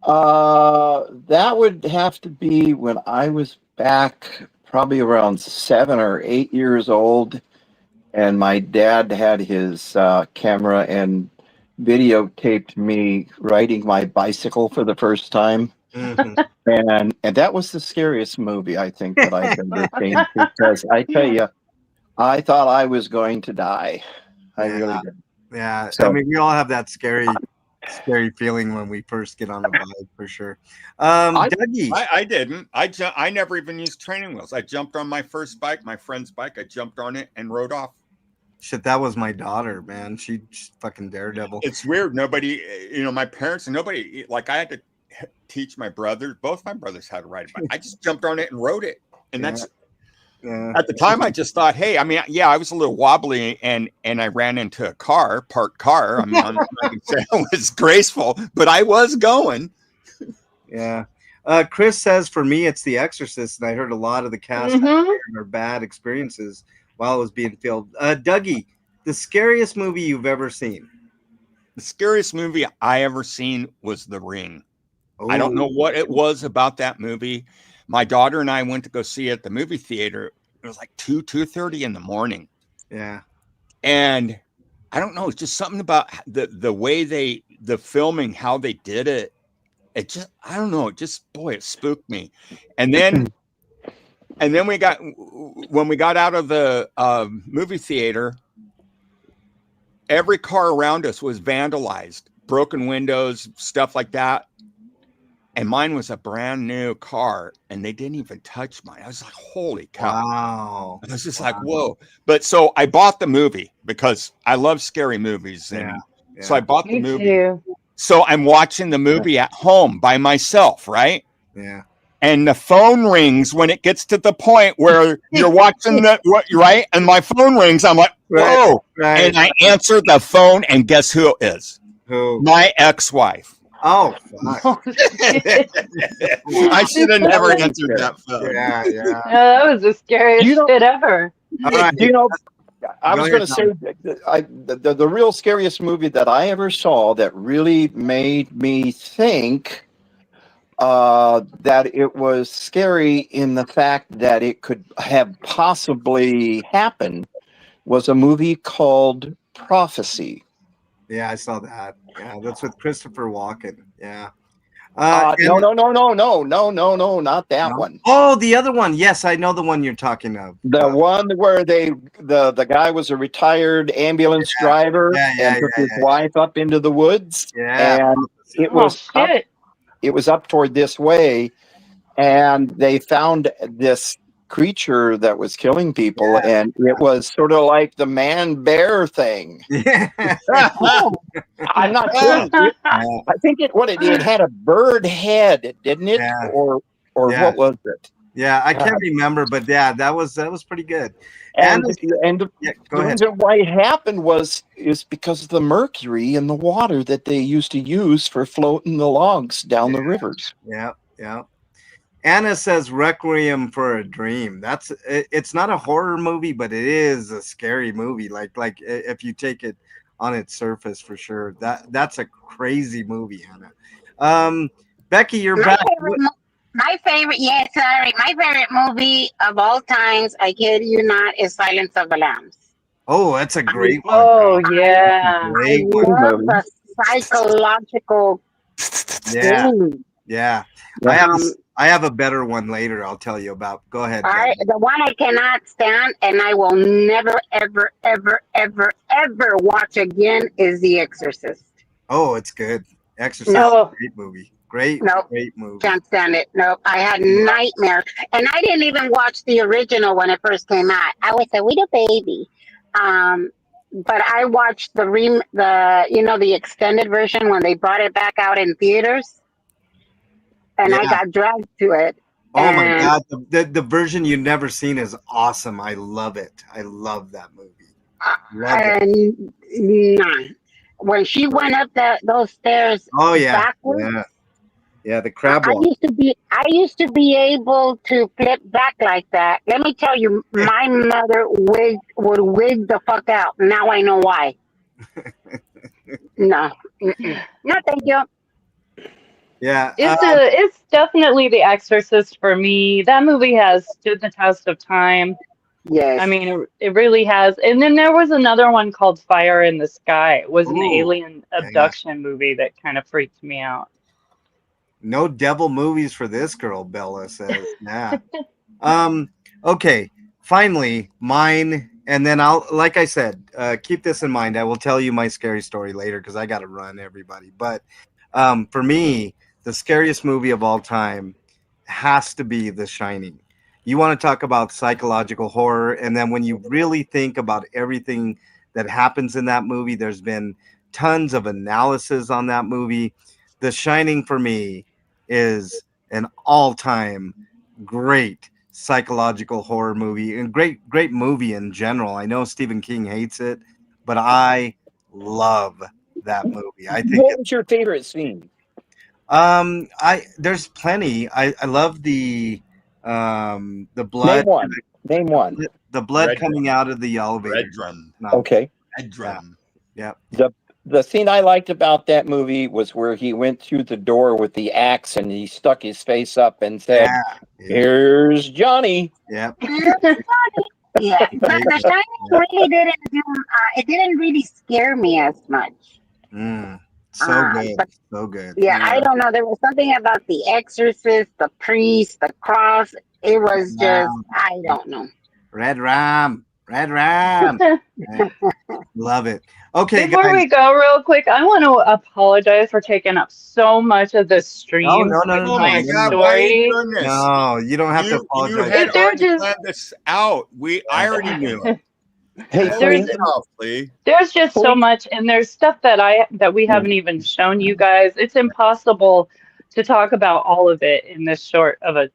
That would have to be when I was back probably around 7 or 8 years old, and my dad had his camera and videotaped me riding my bicycle for the first time. Mhm. And that was the scariest movie I think that I've ever seen, because I tell you, I thought I was going to die. I really did. Yeah, I So- mean, we all have that scary feeling when we first get on a bike, for sure. I- Dougie, I didn't. I never even used training wheels. I jumped on my first bike, my friend's bike. I jumped on it and rode off. shit, that was my daughter, man. She's fucking daredevil. It's weird. Nobody, my parents and nobody, like I had to teach my brothers. Both my brothers how to ride a bike. I just jumped on it and rode it. And Yeah. that's, Yeah. at the time I just thought, hey, I mean, yeah, I was a little wobbly and I ran into a parked car. I mean, I'm not gonna say I was graceful, but I was going. Yeah. Chris says for me it's The Exorcist, and I heard a lot of the cast Mhm. are bad experiences while it was being filmed. Dougie, the scariest movie you've ever seen? The scariest movie I ever seen was The Ring. I don't know Ooh. what it was about that movie. My daughter and I went to go see it at the movie theater. It was like 2:30 in the morning. Yeah. And I don't know, it's just something about the way the filming, how they did it. It just, I don't know, it spooked me. And then when we got out of the movie theater, every car around us was vandalized, broken windows, stuff like that. and mine was a brand new car, and they didn't even touch mine. I was like, holy cow. Wow. I was just like, whoa. But so I bought the movie because I love scary movies. And so I bought the Me movie. too. So I'm watching the movie at home by myself, right? Yeah. And the phone rings when it gets to the point where you're watching right? And my phone rings. I'm like, whoa. Right. And I answer the phone, and guess who it is? Who? My ex-wife. Oh, fuck. I should have never answered that phone. Yeah. That was the scariest shit ever. All right. Do you know, I Go was ahead, going to say, the real scariest movie that I ever saw that really made me think that it was scary in the fact that it could have possibly happened was a movie called Prophecy. Yeah, I saw that. Yeah, that's with Christopher Walken. Yeah. No, not that one. Oh, the other one. Yes, I know the one you're talking of. The one where the guy was a retired ambulance driver and took his wife up into the woods. Yeah. And it was up toward this way, and they found this creature that was killing people, and it was sort of like the man bear thing. Yeah. I'm not kidding. I think it had a bird head, didn't it? Yeah. Or what was it? Yeah, I can't remember, but yeah, that was pretty good. And go the ahead. reason why it happened is because of the mercury in the water that they used to use for floating the logs down the rivers. Yeah. Anna says Requiem for a Dream. It's not a horror movie, but it is a scary movie. Like if you take it on its surface, for sure. That's a crazy movie, Anna. Becky, you're back. My favorite movie of all times, I kid you not, is Silence of the Lambs. Oh, that's a great one. Oh, yeah. Great I love the psychological thing. Yeah. I have a better one later I'll tell you about. Go ahead. The one I cannot stand and I will never, ever, ever, ever, ever watch again is The Exorcist. Oh, it's good. Exorcist, great movie. Great movie. Can't stand it. Nope. I had nightmares. And I didn't even watch the original when it first came out. I was a little baby. But I watched the extended version when they brought it back out in theaters. And I got dragged to it. Oh my God. The version you've never seen is awesome. I love it. I love that movie. When she went up those stairs backwards. Yeah, the crab walk. I used to be able to flip back like that. Let me tell you, my mother would wig the fuck out. Now I know why. No. No, thank you. Yeah. It's definitely The Exorcist for me. That movie has stood the test of time. Yes. I mean, it really has. And then there was another one called Fire in the Sky. It was an alien abduction movie that kind of freaked me out. No devil movies for this girl, Bella says. Yeah. Okay. Finally, mine. And then like I said, keep this in mind. I will tell you my scary story later because I got to run, everybody. But for me, the scariest movie of all time has to be The Shining. You want to talk about psychological horror. And then when you really think about everything that happens in that movie, there's been tons of analysis on that movie. The Shining for me is an all-time great psychological horror movie and great movie in general. I know Stephen King hates it, but I love that movie. I think. What was your favorite scene? There's plenty. I love the blood. Name one. The blood coming out of the elevator. Red Drum. Okay. Red Drum. Yeah. The scene I liked about that movie was where he went through the door with the axe and he stuck his face up and said, "Here's Johnny." Yeah. Yeah. But The Shining really didn't really scare me as much. So good. So good. Yeah, I don't know. There was something about the exorcist, the priest, the cross. It was just, I don't know. Red Ram. Red Ram. Love it. Okay, Before guys. we go, real quick, I want to apologize for taking up so much of the stream. No, no, with no, Oh my no, my no, God! Why are you story. doing this? No, you don't have to You apologize. had If they're already just- planned this out. I already knew it. Hey, Hold There's- yourself, Lee. There's just so much, and there's stuff that we haven't even shown you guys. It's impossible to talk about all of it in this short of a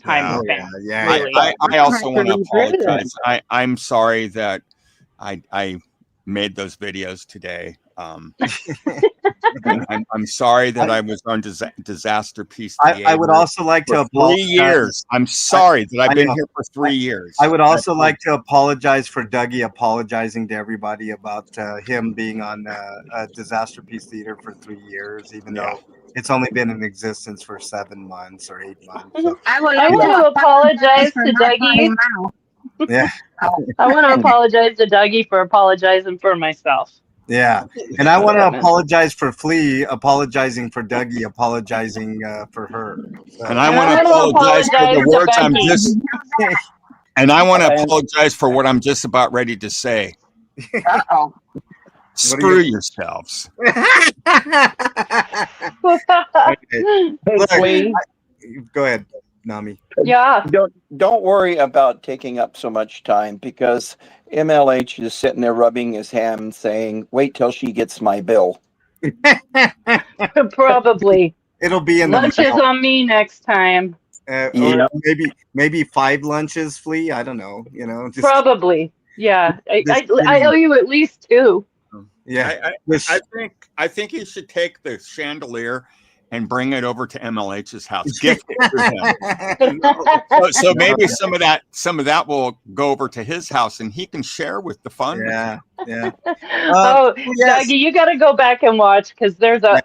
time Yeah, span. yeah, really. I also want to Pretty brilliant. apologize. I'm sorry that I made those videos today. I'm sorry that I was on Disaster Piece. I would also like to for apologize. 3 years. I'm sorry that I I've been know. here for 3 years. I would also like to apologize for Dougie apologizing to everybody about him being on Disaster Piece Theater for 3 years, even Yeah. though it's only been in existence for 7 months or 8 months. So, I would I like want to apologize to Dougie. yeah, I want to apologize to Dougie for apologizing for myself. yeah. And I want to apologize for Flea apologizing for Dougie apologizing for her. So, And I And want I to wanna apologize for apologize the to words I'm Becky. just. And I want to apologize for what I'm just about ready to say. Uh-oh. Screw yourselves. Hey, Look, Flea, go ahead, Nami. Yeah. don't worry about taking up so much time because MLH is sitting there rubbing his hands saying, wait till she gets my bill. Probably. It'll be in Lunch the is on me next time. or Yeah. maybe 5 lunches, Flea. I don't know. You know, just Probably. Yeah. I Just owe you at least 2. yeah. I think you should take the chandelier and bring it over to MLH's house. Gift it to him. So maybe some of that will go over to his house and he can share with the fund. Yeah, yeah. Oh, yes. Dougie, you got to go back and watch because there's a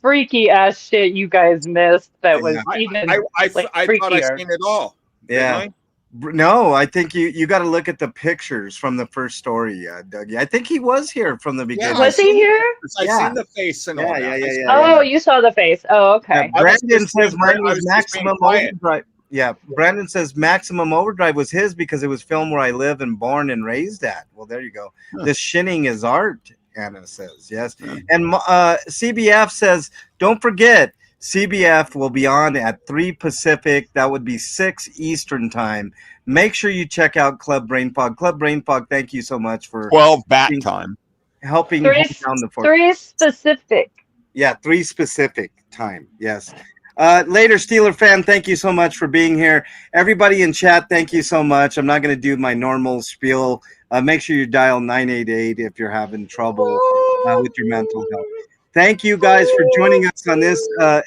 freaky ass shit you guys missed that was even I like thought I freakier. seen it all. didn't Yeah. I? No, I think you got to look at the pictures from the first story, Dougie. I think he was here from the beginning. Was he here? I Yeah. seen the face and all Yeah, that. yeah, I yeah, seen yeah. Oh, you saw the face. Oh, okay. I was Brandon just says being mine quiet. I was was just being Maximum quiet. Overdrive. Yeah, Brandon says Maximum Overdrive was his because it was filmed where I live and born and raised at. Well, there you go. Huh. This shinning is art, Anna says. Yes. Yeah. And CBF says, don't forget, CBF will be on at 3 Pacific. That would be 6 Eastern time. Make sure you check out Club Brain Fog. Club Brain Fog, thank you so much for 12 bat time. helping 3 hold down the fort. 3 specific. Yeah, 3 specific time. Yes. Later, Steeler fan, thank you so much for being here. Everybody in chat, thank you so much. I'm not going to do my normal spiel. Make sure you dial 988 if you're having trouble with your mental health. Thank you guys for joining us on this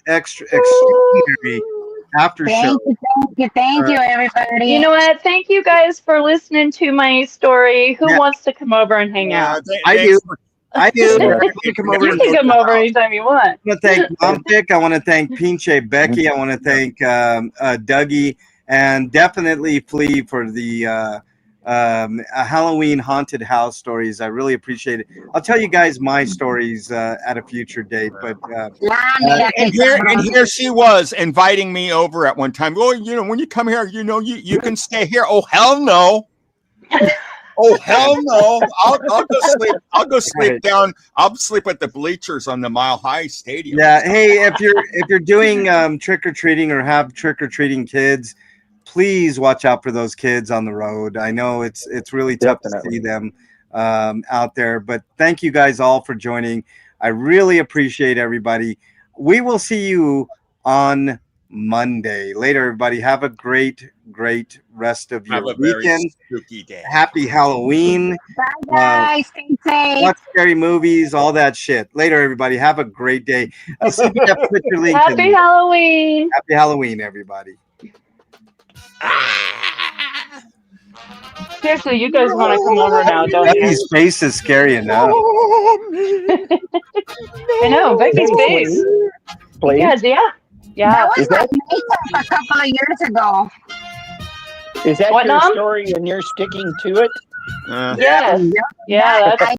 extraordinary after show. Thank you, everybody. You know what? Thank you guys for listening to my story. Who Yeah. wants to come over and hang out? I do. I do. You come over You and can come over anytime you want. I want to thank Mom Dick. I want to thank Pinche Becky. I want to thank Dougie and definitely Flea for the Halloween haunted house stories. I really appreciate it. I'll tell you guys my stories at a future date. But And here she was inviting me over at one time. Oh, when you come here, you can stay here. Oh, hell no. Oh, hell no. I'll go sleep. I'll go sleep down. I'll sleep at the bleachers on the Mile High Stadium. yeah, hey, if you're doing trick or treating or have trick or treating kids, please watch out for those kids on the road. I know it's really tough to see them out there, but thank you guys all for joining. I really appreciate everybody. We will see you on Monday. Later, everybody. Have a great rest of your Have a very weekend. spooky day. Happy Halloween. Bye, guys. Stay safe. Watch scary movies, all that shit. Later, everybody. Have a great day. CBF Picture Lincoln. Happy Halloween. Happy Halloween, everybody. Seriously, you guys want to come over now, don't you? Becky's face is scary enough. I know, Becky's face. Please. Yeah. That was Is that- a couple of years ago. Is that What, your Nom? story and you're sticking to it? Uh, Yes. Yeah, that's